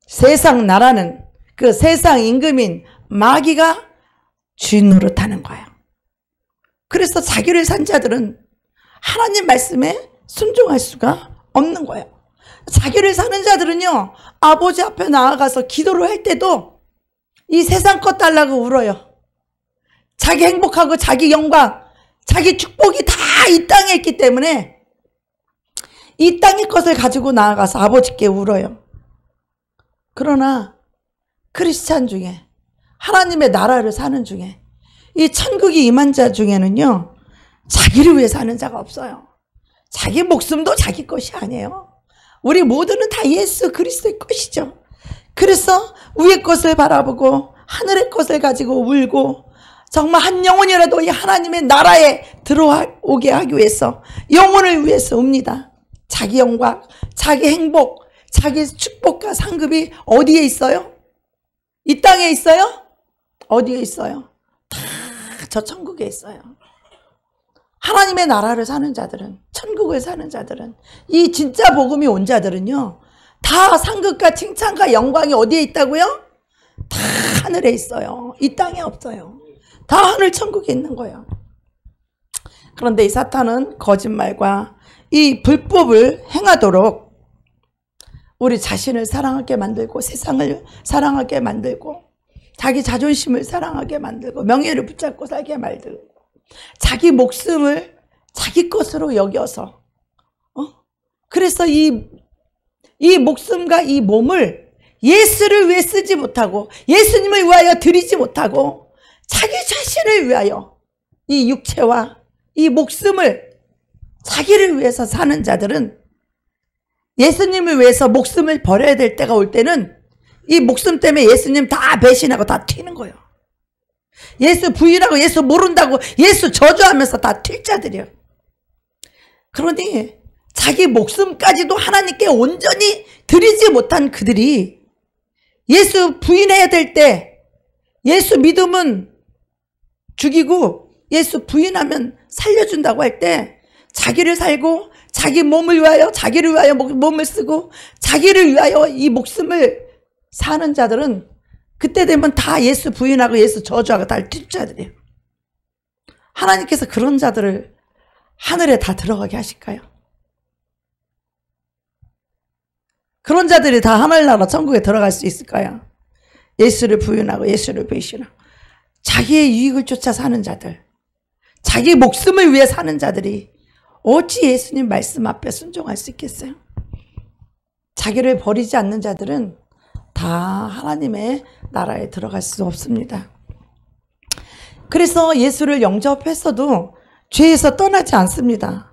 세상 나라는 그 세상 임금인 마귀가 주인 노릇하는 거예요. 그래서 자기를 산 자들은 하나님 말씀에 순종할 수가 없는 거예요. 자기를 사는 자들은요, 아버지 앞에 나아가서 기도를 할 때도 이 세상 것 달라고 울어요. 자기 행복하고 자기 영광, 자기 축복이 다 이 땅에 있기 때문에 이 땅의 것을 가지고 나아가서 아버지께 울어요. 그러나 크리스찬 중에, 하나님의 나라를 사는 중에, 이 천국이 임한 자 중에는요, 자기를 위해 사는 자가 없어요. 자기 목숨도 자기 것이 아니에요. 우리 모두는 다 예수 그리스도의 것이죠. 그래서 위의 것을 바라보고 하늘의 것을 가지고 울고, 정말 한 영혼이라도 이 하나님의 나라에 들어오게 하기 위해서, 영혼을 위해서 웁니다. 자기 영광, 자기 행복, 자기 축복과 상급이 어디에 있어요? 이 땅에 있어요? 어디에 있어요? 다 저 천국에 있어요. 하나님의 나라를 사는 자들은, 천국을 사는 자들은, 이 진짜 복음이 온 자들은요, 다 상급과 칭찬과 영광이 어디에 있다고요? 다 하늘에 있어요. 이 땅에 없어요. 다 하늘 천국에 있는 거예요. 그런데 이 사탄은 거짓말과 이 불법을 행하도록 우리 자신을 사랑하게 만들고, 세상을 사랑하게 만들고, 자기 자존심을 사랑하게 만들고, 명예를 붙잡고 살게 만들고, 자기 목숨을 자기 것으로 여겨서, 그래서 이 목숨과 이 몸을 예수를 위해 쓰지 못하고, 예수님을 위하여 드리지 못하고, 자기 자신을 위하여 이 육체와 이 목숨을 자기를 위해서 사는 자들은, 예수님을 위해서 목숨을 버려야 될 때가 올 때는 이 목숨 때문에 예수님 다 배신하고 다 튀는 거예요. 예수 부인하고 예수 모른다고 예수 저주하면서 다 튈 자들이에요. 그러니 자기 목숨까지도 하나님께 온전히 드리지 못한 그들이 예수 부인해야 될 때, 예수 믿으면 죽이고 예수 부인하면 살려준다고 할 때, 자기를 살고 자기 몸을 위하여, 자기를 위하여 몸을 쓰고 자기를 위하여 이 목숨을 사는 자들은 그때 되면 다 예수 부인하고 예수 저주하고 다 뛸 자들이에요. 하나님께서 그런 자들을 하늘에 다 들어가게 하실까요? 그런 자들이 다 하늘나라 천국에 들어갈 수 있을까요? 예수를 부인하고 예수를 배신하고 자기의 유익을 쫓아 사는 자들, 자기 목숨을 위해 사는 자들이 어찌 예수님 말씀 앞에 순종할 수 있겠어요? 자기를 버리지 않는 자들은 다 하나님의 나라에 들어갈 수 없습니다. 그래서 예수를 영접했어도 죄에서 떠나지 않습니다.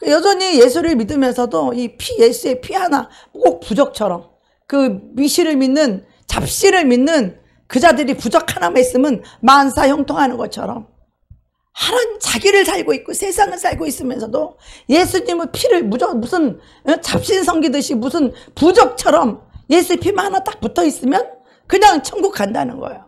여전히 예수를 믿으면서도 이 예수의 피 하나 꼭 부적처럼, 그 미신을 믿는, 잡신을 믿는 그 자들이 부적 하나만 있으면 만사 형통하는 것처럼, 하나님 자기를 살고 있고 세상을 살고 있으면서도 예수님의 피를 무슨 잡신 섬기듯이 무슨 부적처럼 예수의 피만 하나 딱 붙어 있으면 그냥 천국 간다는 거예요.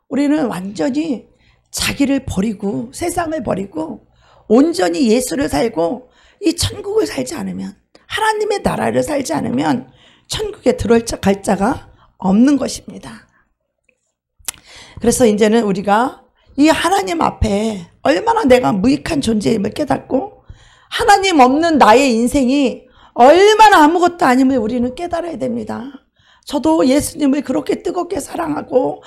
우리는 완전히 자기를 버리고 세상을 버리고 온전히 예수를 살고 이 천국을 살지 않으면, 하나님의 나라를 살지 않으면 천국에 갈 자가 없는 것입니다. 그래서 이제는 우리가 이 하나님 앞에 얼마나 내가 무익한 존재임을 깨닫고, 하나님 없는 나의 인생이 얼마나 아무것도 아님을 우리는 깨달아야 됩니다. 저도 예수님을 그렇게 뜨겁게 사랑하고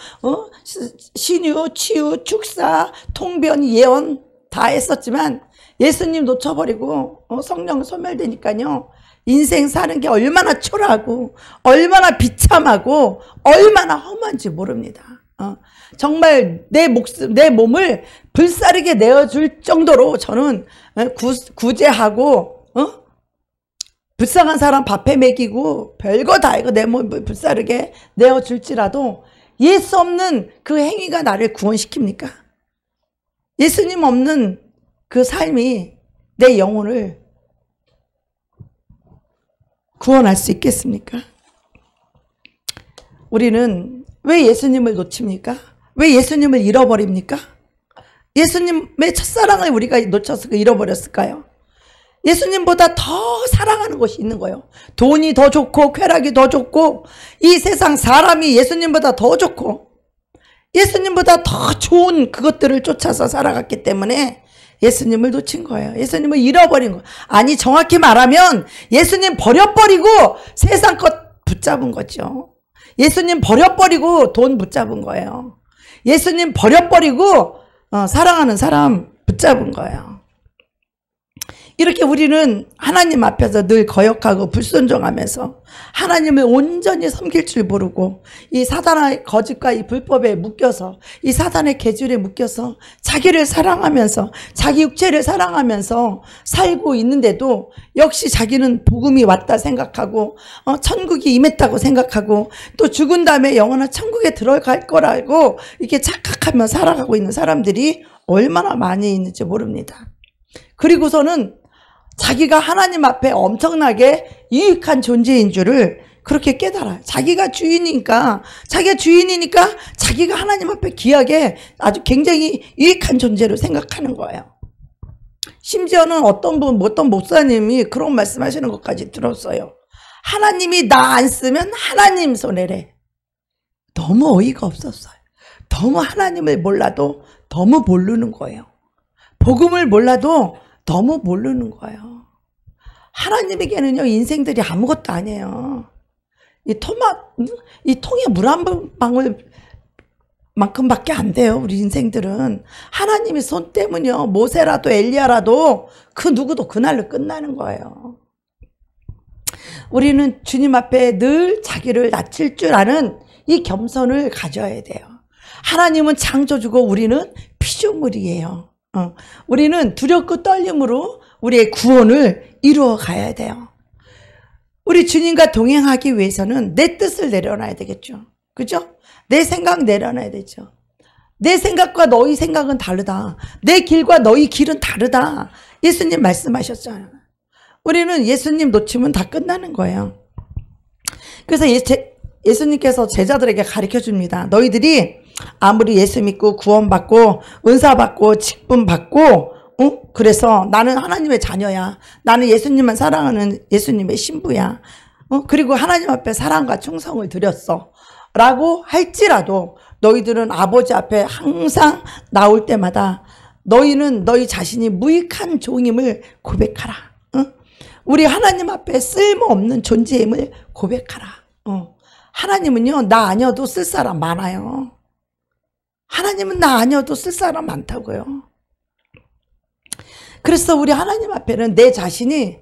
신유, 치유, 축사, 통변, 예언 다 했었지만 예수님 놓쳐버리고 성령 소멸되니까요, 인생 사는 게 얼마나 초라하고 얼마나 비참하고 얼마나 험한지 모릅니다. 정말 내 몸을 불사르게 내어줄 정도로 저는 구제하고 불쌍한 사람 밥해 먹이고 별거 다 이거 내 몸을 불사르게 내어줄지라도 예수 없는 그 행위가 나를 구원시킵니까? 예수님 없는 그 삶이 내 영혼을 구원할 수 있겠습니까? 우리는 왜 예수님을 놓칩니까? 왜 예수님을 잃어버립니까? 예수님의 첫사랑을 우리가 놓쳐서 잃어버렸을까요? 예수님보다 더 사랑하는 것이 있는 거예요. 돈이 더 좋고 쾌락이 더 좋고 이 세상 사람이 예수님보다 더 좋고 예수님보다 더 좋은 그것들을 쫓아서 살아갔기 때문에 예수님을 놓친 거예요. 예수님을 잃어버린 거예요. 아니 정확히 말하면 예수님 버려버리고 세상 것 붙잡은 거죠. 예수님 버려버리고 돈 붙잡은 거예요. 예수님 버려버리고 사랑하는 사람 붙잡은 거예요. 이렇게 우리는 하나님 앞에서 늘 거역하고 불순종하면서 하나님을 온전히 섬길 줄 모르고 이 사단의 거짓과 이 불법에 묶여서 이 사단의 계율에 묶여서 자기를 사랑하면서 자기 육체를 사랑하면서 살고 있는데도 역시 자기는 복음이 왔다 생각하고 천국이 임했다고 생각하고 또 죽은 다음에 영원한 천국에 들어갈 거라고 이렇게 착각하며 살아가고 있는 사람들이 얼마나 많이 있는지 모릅니다. 그리고서는 자기가 하나님 앞에 엄청나게 유익한 존재인 줄을 그렇게 깨달아요. 자기가 주인이니까 자기가 하나님 앞에 귀하게 아주 굉장히 유익한 존재로 생각하는 거예요. 심지어는 어떤 목사님이 그런 말씀하시는 것까지 들었어요. 하나님이 나 안 쓰면 하나님 손해래. 너무 어이가 없었어요. 너무 하나님을 몰라도 너무 모르는 거예요. 복음을 몰라도 너무 모르는 거예요. 하나님에게는요, 인생들이 아무것도 아니에요. 이 통에 물 한 방울 만큼밖에 안 돼요, 우리 인생들은. 하나님의 손 때문이요. 모세라도 엘리야라도 그 누구도 그날로 끝나는 거예요. 우리는 주님 앞에 늘 자기를 낮출 줄 아는 이 겸손을 가져야 돼요. 하나님은 창조주고 우리는 피조물이에요. 우리는 두렵고 떨림으로 우리의 구원을 이루어 가야 돼요. 우리 주님과 동행하기 위해서는 내 뜻을 내려놔야 되겠죠. 그죠? 내 생각 내려놔야 되죠. 내 생각과 너희 생각은 다르다. 내 길과 너희 길은 다르다. 예수님 말씀하셨잖아요. 우리는 예수님 놓치면 다 끝나는 거예요. 그래서 예수님께서 제자들에게 가르쳐 줍니다. 너희들이 아무리 예수 믿고 구원받고 은사받고 직분받고 그래서 나는 하나님의 자녀야. 나는 예수님만 사랑하는 예수님의 신부야. 그리고 하나님 앞에 사랑과 충성을 드렸어. 라고 할지라도 너희들은 아버지 앞에 항상 나올 때마다 너희는 너희 자신이 무익한 종임을 고백하라. 우리 하나님 앞에 쓸모없는 존재임을 고백하라. 하나님은요, 나 아니어도 쓸 사람 많아요. 하나님은 나 아니어도 쓸 사람 많다고요. 그래서 우리 하나님 앞에는 내 자신이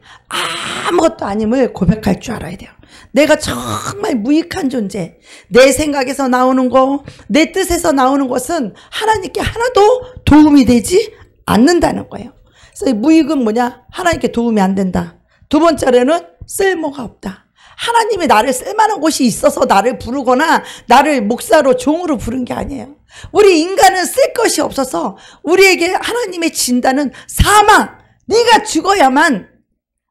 아무것도 아님을 고백할 줄 알아야 돼요. 내가 정말 무익한 존재, 내 생각에서 나오는 거, 내 뜻에서 나오는 것은 하나님께 하나도 도움이 되지 않는다는 거예요. 그래서 무익은 뭐냐? 하나님께 도움이 안 된다. 두 번째로는 쓸모가 없다. 하나님이 나를 쓸만한 곳이 있어서 나를 부르거나 나를 목사로 종으로 부른 게 아니에요. 우리 인간은 쓸 것이 없어서 우리에게 하나님의 진단은 사망. 네가 죽어야만,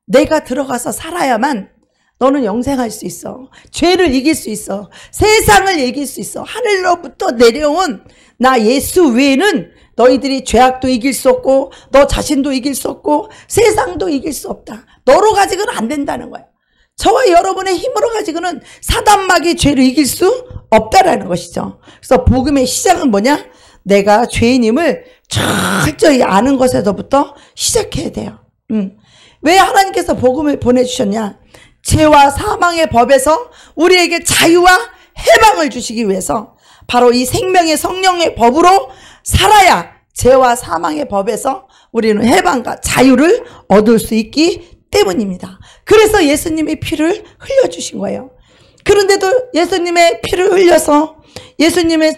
내가 들어가서 살아야만 너는 영생할 수 있어. 죄를 이길 수 있어. 세상을 이길 수 있어. 하늘로부터 내려온 나 예수 외에는 너희들이 죄악도 이길 수 없고 너 자신도 이길 수 없고 세상도 이길 수 없다. 너로 가지고는 안 된다는 거야. 저와 여러분의 힘으로 가지고는 사단마귀의 죄를 이길 수 없다라는 것이죠. 그래서 복음의 시작은 뭐냐? 내가 죄인임을 철저히 아는 것에서부터 시작해야 돼요. 왜 하나님께서 복음을 보내주셨냐? 죄와 사망의 법에서 우리에게 자유와 해방을 주시기 위해서 바로 이 생명의 성령의 법으로 살아야 죄와 사망의 법에서 우리는 해방과 자유를 얻을 수 있기 때문입니다. 그래서 예수님의 피를 흘려주신 거예요. 그런데도 예수님의 피를 흘려서 예수님의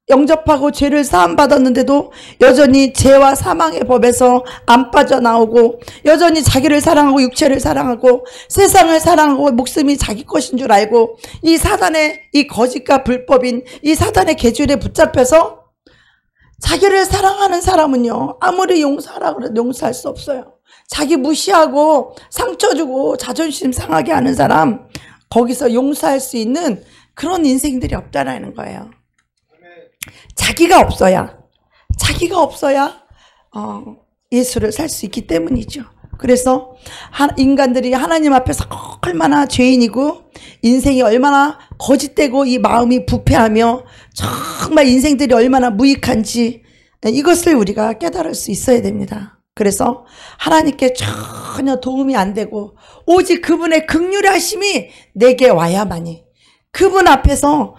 영접하고 죄를 사함받았는데도 여전히 죄와 사망의 법에서 안 빠져나오고 여전히 자기를 사랑하고 육체를 사랑하고 세상을 사랑하고 목숨이 자기 것인 줄 알고 이 사단의 이 거짓과 불법인 이 사단의 계율에 붙잡혀서 자기를 사랑하는 사람은요, 아무리 용서하라고 해도 용서할 수 없어요. 자기 무시하고 상처 주고 자존심 상하게 하는 사람, 거기서 용서할 수 있는 그런 인생들이 없다라는 거예요. 자기가 없어야 예수를 살 수 있기 때문이죠. 그래서 인간들이 하나님 앞에서 얼마나 죄인이고 인생이 얼마나 거짓되고 이 마음이 부패하며 정말 인생들이 얼마나 무익한지 이것을 우리가 깨달을 수 있어야 됩니다. 그래서 하나님께 전혀 도움이 안 되고 오직 그분의 긍휼하심이 내게 와야만이, 그분 앞에서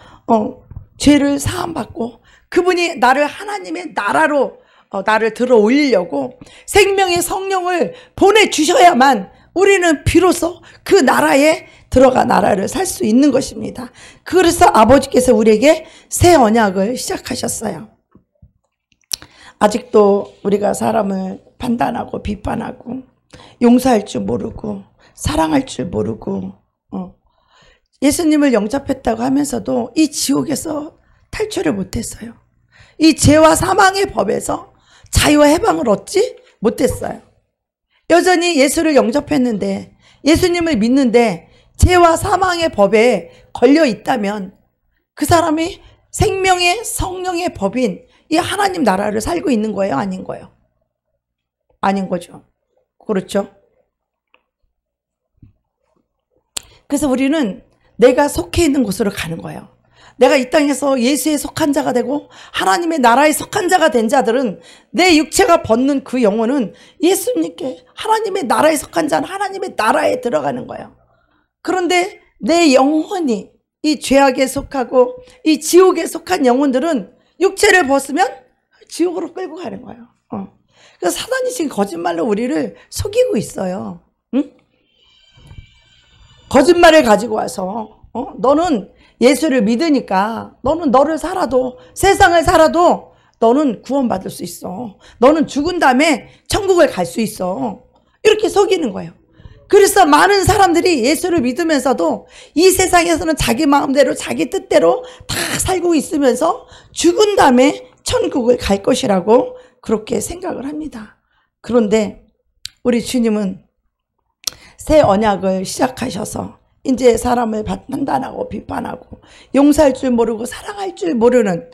죄를 사함받고 그분이 나를 하나님의 나라로 나를 들어 올리려고 생명의 성령을 보내주셔야만 우리는 비로소 그 나라에 들어가 나라를 살 수 있는 것입니다. 그래서 아버지께서 우리에게 새 언약을 시작하셨어요. 아직도 우리가 사람을 판단하고 비판하고 용서할 줄 모르고 사랑할 줄 모르고 예수님을 영접했다고 하면서도 이 지옥에서 탈출을 못했어요. 이 죄와 사망의 법에서 자유와 해방을 얻지 못했어요. 여전히 예수를 영접했는데, 예수님을 믿는데 죄와 사망의 법에 걸려 있다면 그 사람이 생명의 성령의 법인 이 하나님 나라를 살고 있는 거예요? 아닌 거예요? 아닌 거죠. 그렇죠? 그래서 우리는 내가 속해 있는 곳으로 가는 거예요. 내가 이 땅에서 예수에 속한 자가 되고 하나님의 나라에 속한 자가 된 자들은 내 육체가 벗는 그 영혼은 예수님께, 하나님의 나라에 속한 자는 하나님의 나라에 들어가는 거예요. 그런데 내 영혼이 이 죄악에 속하고 이 지옥에 속한 영혼들은 육체를 벗으면 지옥으로 끌고 가는 거예요. 그래서 사단이 지금 거짓말로 우리를 속이고 있어요. 응? 거짓말을 가지고 와서 너는 예수를 믿으니까 너는 너를 살아도, 세상을 살아도 너는 구원받을 수 있어. 너는 죽은 다음에 천국을 갈 수 있어. 이렇게 속이는 거예요. 그래서 많은 사람들이 예수를 믿으면서도 이 세상에서는 자기 마음대로 자기 뜻대로 다 살고 있으면서 죽은 다음에 천국을 갈 것이라고 그렇게 생각을 합니다. 그런데 우리 주님은 새 언약을 시작하셔서 이제 사람을 판단하고 비판하고 용서할 줄 모르고 사랑할 줄 모르는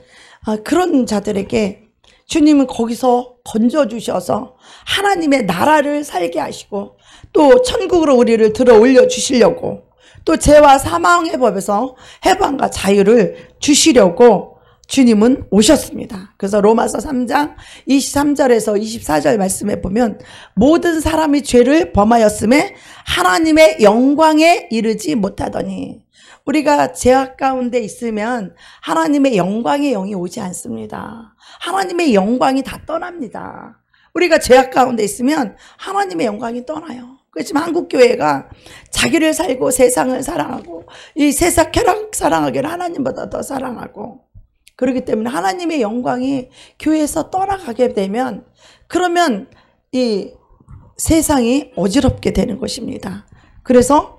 그런 자들에게 주님은 거기서 건져주셔서 하나님의 나라를 살게 하시고 또 천국으로 우리를 들어 올려주시려고, 또 죄와 사망의 법에서 해방과 자유를 주시려고 주님은 오셨습니다. 그래서 로마서 3장 23절에서 24절 말씀에 보면 모든 사람이 죄를 범하였음에 하나님의 영광에 이르지 못하더니, 우리가 죄악 가운데 있으면 하나님의 영광의 영이 오지 않습니다. 하나님의 영광이 다 떠납니다. 우리가 죄악 가운데 있으면 하나님의 영광이 떠나요. 그렇지만 한국교회가 자기를 살고 세상을 사랑하고 이 세상 쾌락 사랑하기를 하나님보다 더 사랑하고, 그렇기 때문에 하나님의 영광이 교회에서 떠나가게 되면 그러면 이 세상이 어지럽게 되는 것입니다. 그래서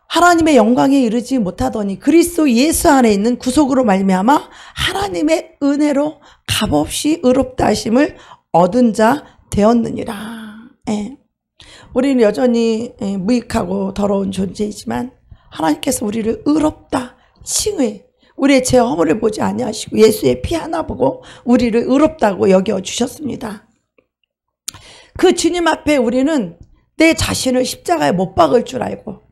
하나님의 영광에 이르지 못하더니 그리스도 예수 안에 있는 구속으로 말미암아 하나님의 은혜로 값없이 의롭다 하심을 얻은 자 되었느니라. 우리는 여전히 무익하고 더러운 존재이지만 하나님께서 우리를 의롭다 칭해, 우리의 죄 허물을 보지 아니하시고 예수의 피 하나 보고 우리를 의롭다고 여겨주셨습니다. 그 주님 앞에 우리는 내 자신을 십자가에 못 박을 줄 알고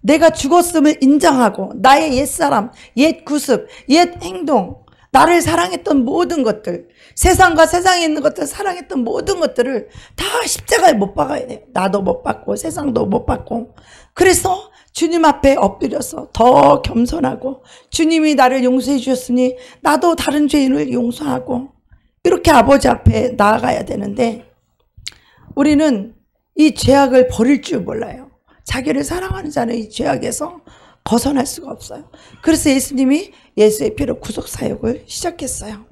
내가 죽었음을 인정하고 나의 옛사람, 옛 구습, 옛 행동, 나를 사랑했던 모든 것들, 세상과 세상에 있는 것들, 사랑했던 모든 것들을 다 십자가에 못 박아야 돼요. 나도 못 박고 세상도 못 박고. 그래서 주님 앞에 엎드려서 더 겸손하고 주님이 나를 용서해 주셨으니 나도 다른 죄인을 용서하고 이렇게 아버지 앞에 나아가야 되는데 우리는 이 죄악을 버릴 줄 몰라요. 자기를 사랑하는 자는 이 죄악에서 벗어날 수가 없어요. 그래서 예수님이 예수의 피로 구속사역을 시작했어요.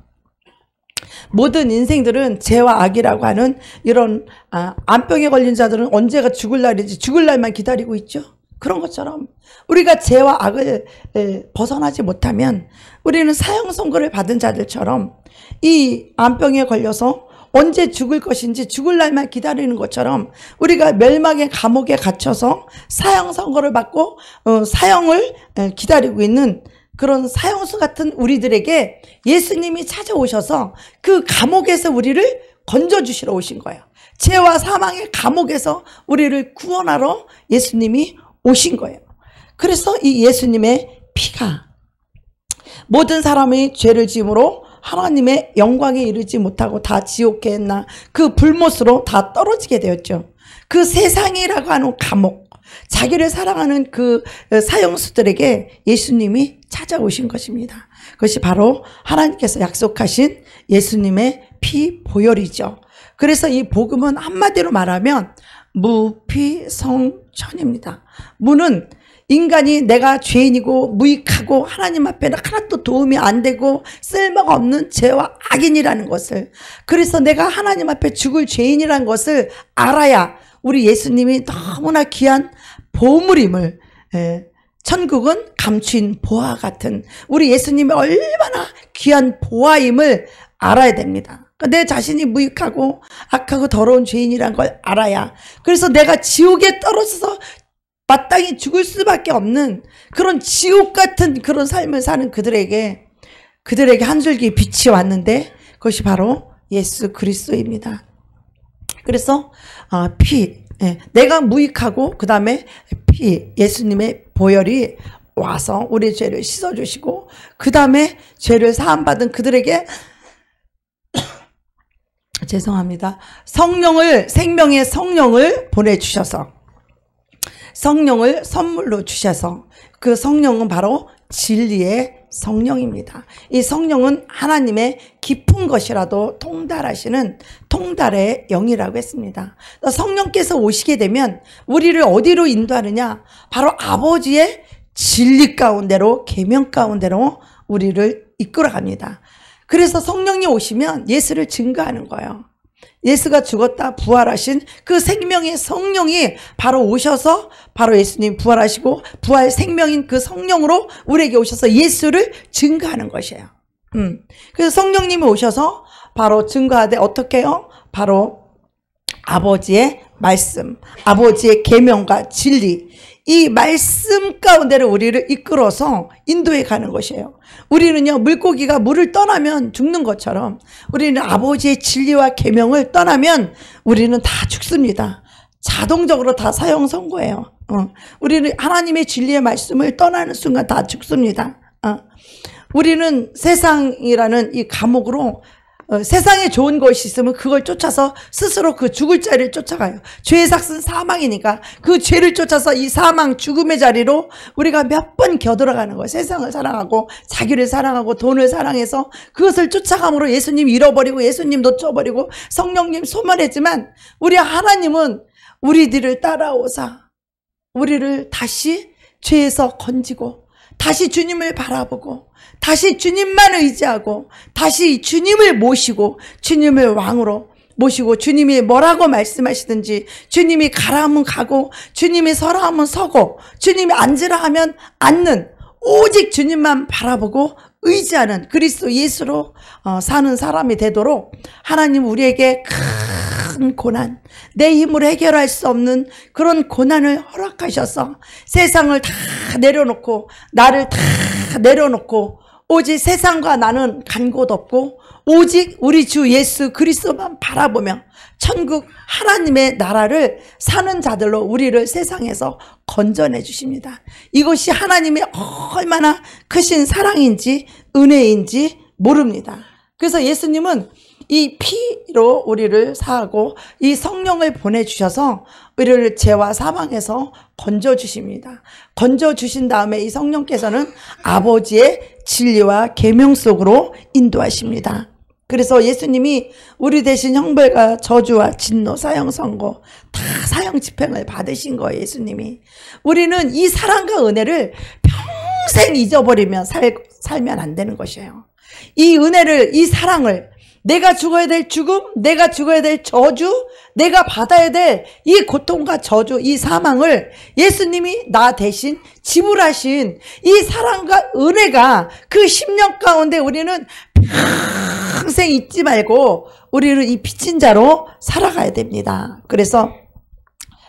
모든 인생들은 죄와 악이라고 하는 이런 암병에 걸린 자들은 언제가 죽을 날인지 죽을 날만 기다리고 있죠. 그런 것처럼 우리가 죄와 악을 벗어나지 못하면 우리는 사형 선고를 받은 자들처럼 이 암병에 걸려서 언제 죽을 것인지 죽을 날만 기다리는 것처럼 우리가 멸망의 감옥에 갇혀서 사형 선고를 받고 사형을 기다리고 있는 그런 사형수 같은 우리들에게 예수님이 찾아오셔서 그 감옥에서 우리를 건져주시러 오신 거예요. 죄와 사망의 감옥에서 우리를 구원하러 예수님이 오신 거예요. 그래서 이 예수님의 피가 모든 사람이 죄를 지음으로 하나님의 영광에 이르지 못하고 다 지옥에 있나 그 불못으로 다 떨어지게 되었죠. 그 세상이라고 하는 감옥, 자기를 사랑하는 그 사형수들에게 예수님이 찾아오신 것입니다. 그것이 바로 하나님께서 약속하신 예수님의 피 보혈이죠. 그래서 이 복음은 한마디로 말하면 무피성천입니다. 무는 인간이 내가 죄인이고 무익하고 하나님 앞에는 하나도 도움이 안 되고 쓸모가 없는 죄와 악인이라는 것을, 그래서 내가 하나님 앞에 죽을 죄인이라는 것을 알아야 우리 예수님이 너무나 귀한 보물임을, 천국은 감추인 보화 같은 우리 예수님이 얼마나 귀한 보화임을 알아야 됩니다. 내 자신이 무익하고 악하고 더러운 죄인이란 걸 알아야, 그래서 내가 지옥에 떨어져서 마땅히 죽을 수밖에 없는 그런 지옥 같은 그런 삶을 사는 그들에게 한 줄기 빛이 왔는데 그것이 바로 예수 그리스도입니다. 그래서 내가 무익하고 그 다음에 예수님의 보혈이 와서 우리 죄를 씻어주시고 그 다음에 죄를 사함받은 그들에게 죄송합니다. 생명의 성령을 보내주셔서, 성령을 선물로 주셔서, 그 성령은 바로 진리의 성령입니다. 이 성령은 하나님의 깊은 것이라도 통달하시는 통달의 영이라고 했습니다. 성령께서 오시게 되면 우리를 어디로 인도하느냐? 바로 아버지의 진리 가운데로, 계명 가운데로 우리를 이끌어갑니다. 그래서 성령이 오시면 예수를 증거하는 거예요. 예수가 죽었다 부활하신 그 생명의 성령이 바로 오셔서 바로 예수님 부활하시고 부활 생명인 그 성령으로 우리에게 오셔서 예수를 증거하는 것이에요. 그래서 성령님이 오셔서 바로 증거하되 어떻게 해요? 바로 아버지의 말씀, 아버지의 계명과 진리, 이 말씀 가운데를 우리를 이끌어서 인도해 가는 것이에요. 우리는요, 물고기가 물을 떠나면 죽는 것처럼 우리는 아버지의 진리와 계명을 떠나면 우리는 다 죽습니다. 자동적으로 다 사형 선고예요. 우리는 하나님의 진리의 말씀을 떠나는 순간 다 죽습니다. 우리는 세상이라는 이 감옥으로 세상에 좋은 것이 있으면 그걸 쫓아서 스스로 그 죽을 자리를 쫓아가요. 죄의 삭은 사망이니까 그 죄를 쫓아서 이 사망 죽음의 자리로 우리가 몇 번 겨들어가는 거예요. 세상을 사랑하고 자기를 사랑하고 돈을 사랑해서 그것을 쫓아감으로 예수님 잃어버리고 예수님 놓쳐버리고 성령님 소멸했지만, 우리 하나님은 우리들을 따라오사 우리를 다시 죄에서 건지고 다시 주님을 바라보고 다시 주님만 의지하고 다시 주님을 모시고 주님을 왕으로 모시고, 주님이 뭐라고 말씀하시든지 주님이 가라 하면 가고 주님이 서라 하면 서고 주님이 앉으라 하면 앉는, 오직 주님만 바라보고 의지하는 그리스도 예수로 사는 사람이 되도록 하나님 우리에게 큰 고난, 내 힘으로 해결할 수 없는 그런 고난을 허락하셔서 세상을 다 내려놓고 나를 다 내려놓고 오직 세상과 나는 간 곳 없고 오직 우리 주 예수 그리스도만 바라보며 천국 하나님의 나라를 사는 자들로 우리를 세상에서 건져내 주십니다. 이것이 하나님의 얼마나 크신 사랑인지 은혜인지 모릅니다. 그래서 예수님은 이 피로 우리를 사하고 이 성령을 보내주셔서 우리를 죄와 사망에서 건져주십니다. 건져주신 다음에 이 성령께서는 아버지의 진리와 계명 속으로 인도하십니다. 그래서 예수님이 우리 대신 형벌과 저주와 진노, 사형 선고 다 사형 집행을 받으신 거예요. 예수님이. 우리는 이 사랑과 은혜를 평생 잊어버리며 살면 안 되는 것이에요. 이 은혜를, 이 사랑을, 내가 죽어야 될 죽음, 내가 죽어야 될 저주, 내가 받아야 될 이 고통과 저주, 이 사망을 예수님이 나 대신 지불하신 이 사랑과 은혜가 그 10년 가운데 우리는 평생 잊지 말고 우리는 이 빚진 자로 살아가야 됩니다. 그래서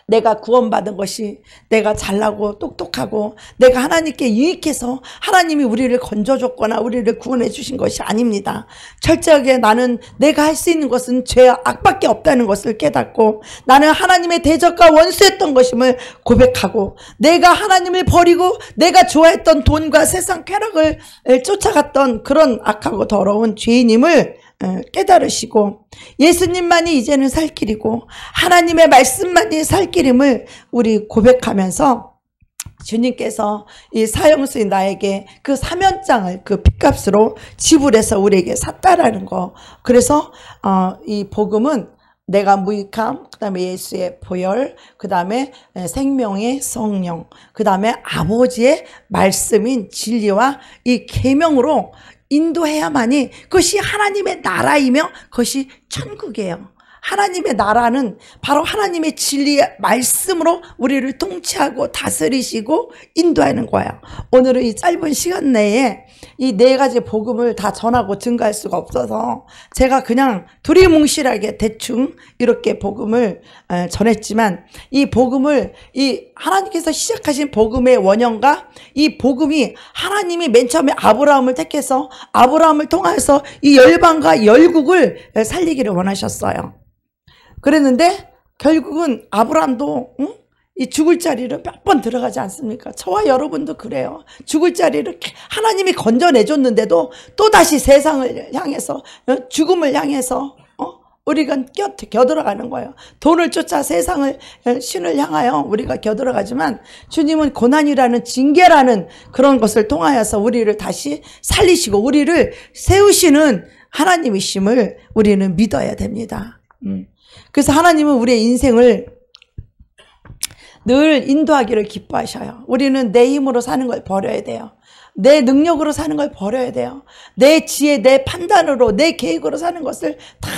내가 구원받은 것이 내가 잘나고 똑똑하고 내가 하나님께 유익해서 하나님이 우리를 건져줬거나 우리를 구원해 주신 것이 아닙니다. 철저하게 나는 내가 할 수 있는 것은 죄와 악밖에 없다는 것을 깨닫고 나는 하나님의 대적과 원수였던 것임을 고백하고 내가 하나님을 버리고 내가 좋아했던 돈과 세상 쾌락을 쫓아갔던 그런 악하고 더러운 죄인임을 깨달으시고 예수님만이 이제는 살 길이고 하나님의 말씀만이 살 길임을 우리 고백하면서 주님께서 이 사형수인 나에게 그 사면장을 그 핏값으로 지불해서 우리에게 샀다라는 거. 그래서 이 복음은 내가 무익함, 그 다음에 예수의 보혈, 그 다음에 생명의 성령, 그 다음에 아버지의 말씀인 진리와 이 계명으로 인도해야만이 그것이 하나님의 나라이며 그것이 천국이에요. 하나님의 나라는 바로 하나님의 진리의 말씀으로 우리를 통치하고 다스리시고 인도하는 거예요. 오늘은 이 짧은 시간 내에 이 네 가지 복음을 다 전하고 증거할 수가 없어서 제가 그냥 두리뭉실하게 대충 이렇게 복음을 전했지만 이 복음을 이 하나님께서 시작하신 복음의 원형과 이 복음이 하나님이 맨 처음에 아브라함을 택해서 아브라함을 통해서 이 열방과 열국을 살리기를 원하셨어요. 그랬는데 결국은 아브라함도 이 죽을 자리를 몇 번 들어가지 않습니까? 저와 여러분도 그래요. 죽을 자리를 하나님이 건져내줬는데도 또다시 세상을 향해서 죽음을 향해서 우리가 겨들어가는 거예요. 돈을 쫓아 세상을 신을 향하여 우리가 겨들어가지만 주님은 고난이라는 징계라는 그런 것을 통하여서 우리를 다시 살리시고 우리를 세우시는 하나님이심을 우리는 믿어야 됩니다. 그래서 하나님은 우리의 인생을 늘 인도하기를 기뻐하셔요. 우리는 내 힘으로 사는 걸 버려야 돼요. 내 능력으로 사는 걸 버려야 돼요. 내 지혜, 내 판단으로, 내 계획으로 사는 것을 다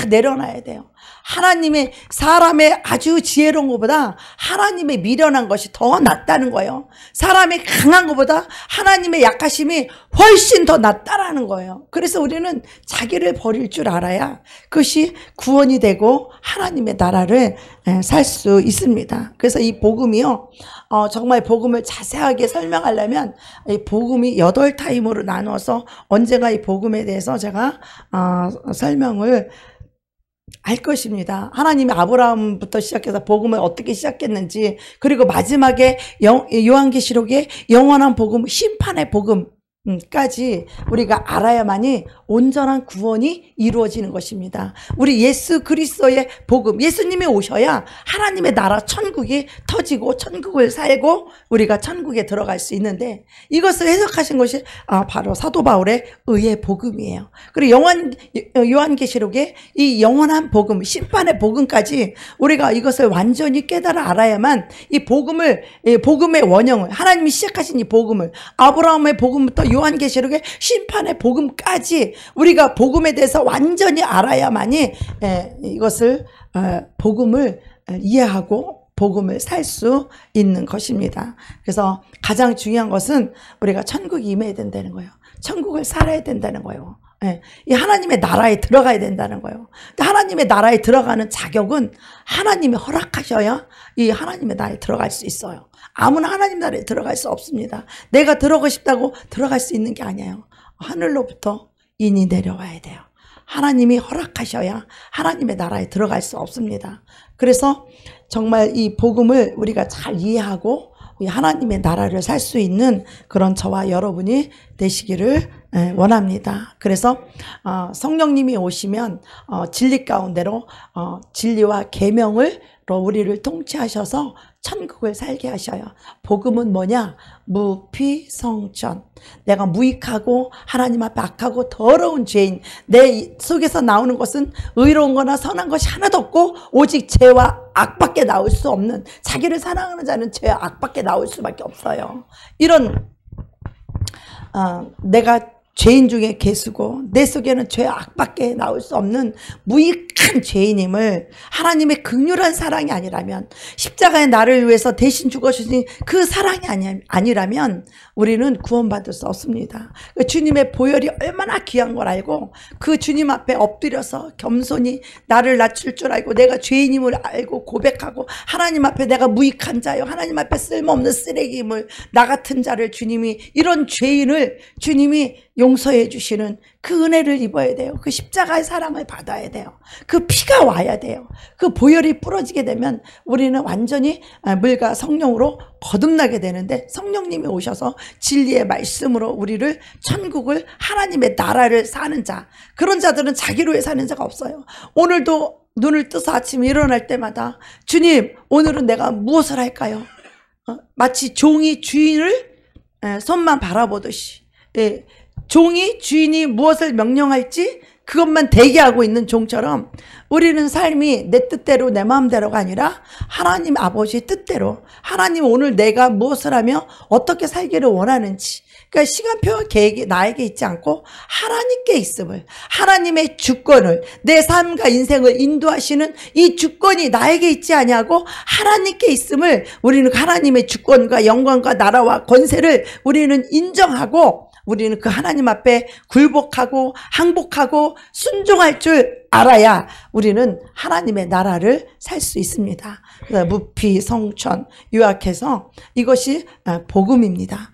내려놔야 돼요. 하나님의 사람의 아주 지혜로운 것보다 하나님의 미련한 것이 더 낫다는 거예요. 사람이 강한 것보다 하나님의 약하심이 훨씬 더 낫다라는 거예요. 그래서 우리는 자기를 버릴 줄 알아야 그것이 구원이 되고 하나님의 나라를 살 수 있습니다. 그래서 이 복음이요, 정말 복음을 자세하게 설명하려면 이 복음이 8타임으로 나눠서 언젠가 이 복음에 대해서 제가 설명을 할 것입니다. 하나님이 아브라함부터 시작해서 복음을 어떻게 시작했는지, 그리고 마지막에 요한계시록의 영원한 복음, 심판의 복음까지 우리가 알아야만이 온전한 구원이 이루어지는 것입니다. 우리 예수 그리스도의 복음, 예수님이 오셔야 하나님의 나라 천국이 터지고 천국을 살고 우리가 천국에 들어갈 수 있는데, 이것을 해석하신 것이 바로 사도 바울의 의의 복음이에요. 그리고 요한계시록의 이 영원한 복음, 심판의 복음까지 우리가 이것을 완전히 깨달아 알아야만 이 복음의 원형을, 하나님이 시작하신 이 복음을, 아브라함의 복음부터 요한계시록의 심판의 복음까지 우리가 복음에 대해서 완전히 알아야만이 이것을 복음을 이해하고 복음을 살 수 있는 것입니다. 그래서 가장 중요한 것은 우리가 천국에 임해야 된다는 거예요. 천국을 살아야 된다는 거예요. 이 하나님의 나라에 들어가야 된다는 거예요. 하나님의 나라에 들어가는 자격은 하나님이 허락하셔야 이 하나님의 나라에 들어갈 수 있어요. 아무나 하나님 나라에 들어갈 수 없습니다. 내가 들어가고 싶다고 들어갈 수 있는 게 아니에요. 하늘로부터 인이 내려와야 돼요. 하나님이 허락하셔야 하나님의 나라에 들어갈 수 없습니다. 그래서 정말 이 복음을 우리가 잘 이해하고 하나님의 나라를 살 수 있는 그런 저와 여러분이 되시기를 원합니다. 그래서 성령님이 오시면 진리 가운데로 진리와 계명으로 우리를 통치하셔서 천국을 살게 하셔요. 복음은 뭐냐? 무피성천. 내가 무익하고 하나님 앞에 악하고 더러운 죄인, 내 속에서 나오는 것은 의로운 거나 선한 것이 하나도 없고 오직 죄와 악밖에 나올 수 없는, 자기를 사랑하는 자는 죄와 악밖에 나올 수밖에 없어요. 이런 내가 죄인 중에 괴수고 내 속에는 죄악밖에 나올 수 없는 무익한 죄인임을 하나님의 극률한 사랑이 아니라면, 십자가에 나를 위해서 대신 죽어주신 그 사랑이 아니라면 우리는 구원받을 수 없습니다. 주님의 보혈이 얼마나 귀한 걸 알고 그 주님 앞에 엎드려서 겸손히 나를 낮출 줄 알고 내가 죄인임을 알고 고백하고 하나님 앞에 내가 무익한 자요, 하나님 앞에 쓸모없는 쓰레기임을, 나 같은 자를 주님이, 이런 죄인을 주님이 용서해 주시는 그 은혜를 입어야 돼요. 그 십자가의 사랑을 받아야 돼요. 그 피가 와야 돼요. 그 보혈이 뿌려지게 되면 우리는 완전히 물과 성령으로 거듭나게 되는데, 성령님이 오셔서 진리의 말씀으로 우리를 천국을, 하나님의 나라를 사는 자, 그런 자들은 자기로 해 사는 자가 없어요. 오늘도 눈을 떠서 아침에 일어날 때마다 주님, 오늘은 내가 무엇을 할까요? 마치 종이 주인을 손만 바라보듯이, 종이 주인이 무엇을 명령할지 그것만 대기하고 있는 종처럼 우리는 삶이 내 뜻대로 내 마음대로가 아니라 하나님 아버지의 뜻대로, 하나님 오늘 내가 무엇을 하며 어떻게 살기를 원하는지, 그러니까 시간표 계획이 나에게 있지 않고 하나님께 있음을, 하나님의 주권을, 내 삶과 인생을 인도하시는 이 주권이 나에게 있지 아니하고 하나님께 있음을, 우리는 하나님의 주권과 영광과 나라와 권세를 우리는 인정하고 우리는 그 하나님 앞에 굴복하고 항복하고 순종할 줄 알아야 우리는 하나님의 나라를 살 수 있습니다. 무피, 성천, 요약해서 이것이 복음입니다.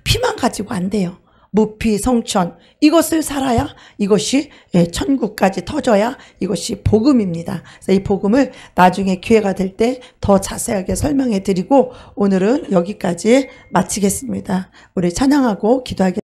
피만 가지고 안 돼요. 무피, 성천, 이것을 살아야 이것이 천국까지 터져야 이것이 복음입니다. 그래서 이 복음을 나중에 기회가 될 때 더 자세하게 설명해 드리고 오늘은 여기까지 마치겠습니다. 우리 찬양하고 기도하겠습니다.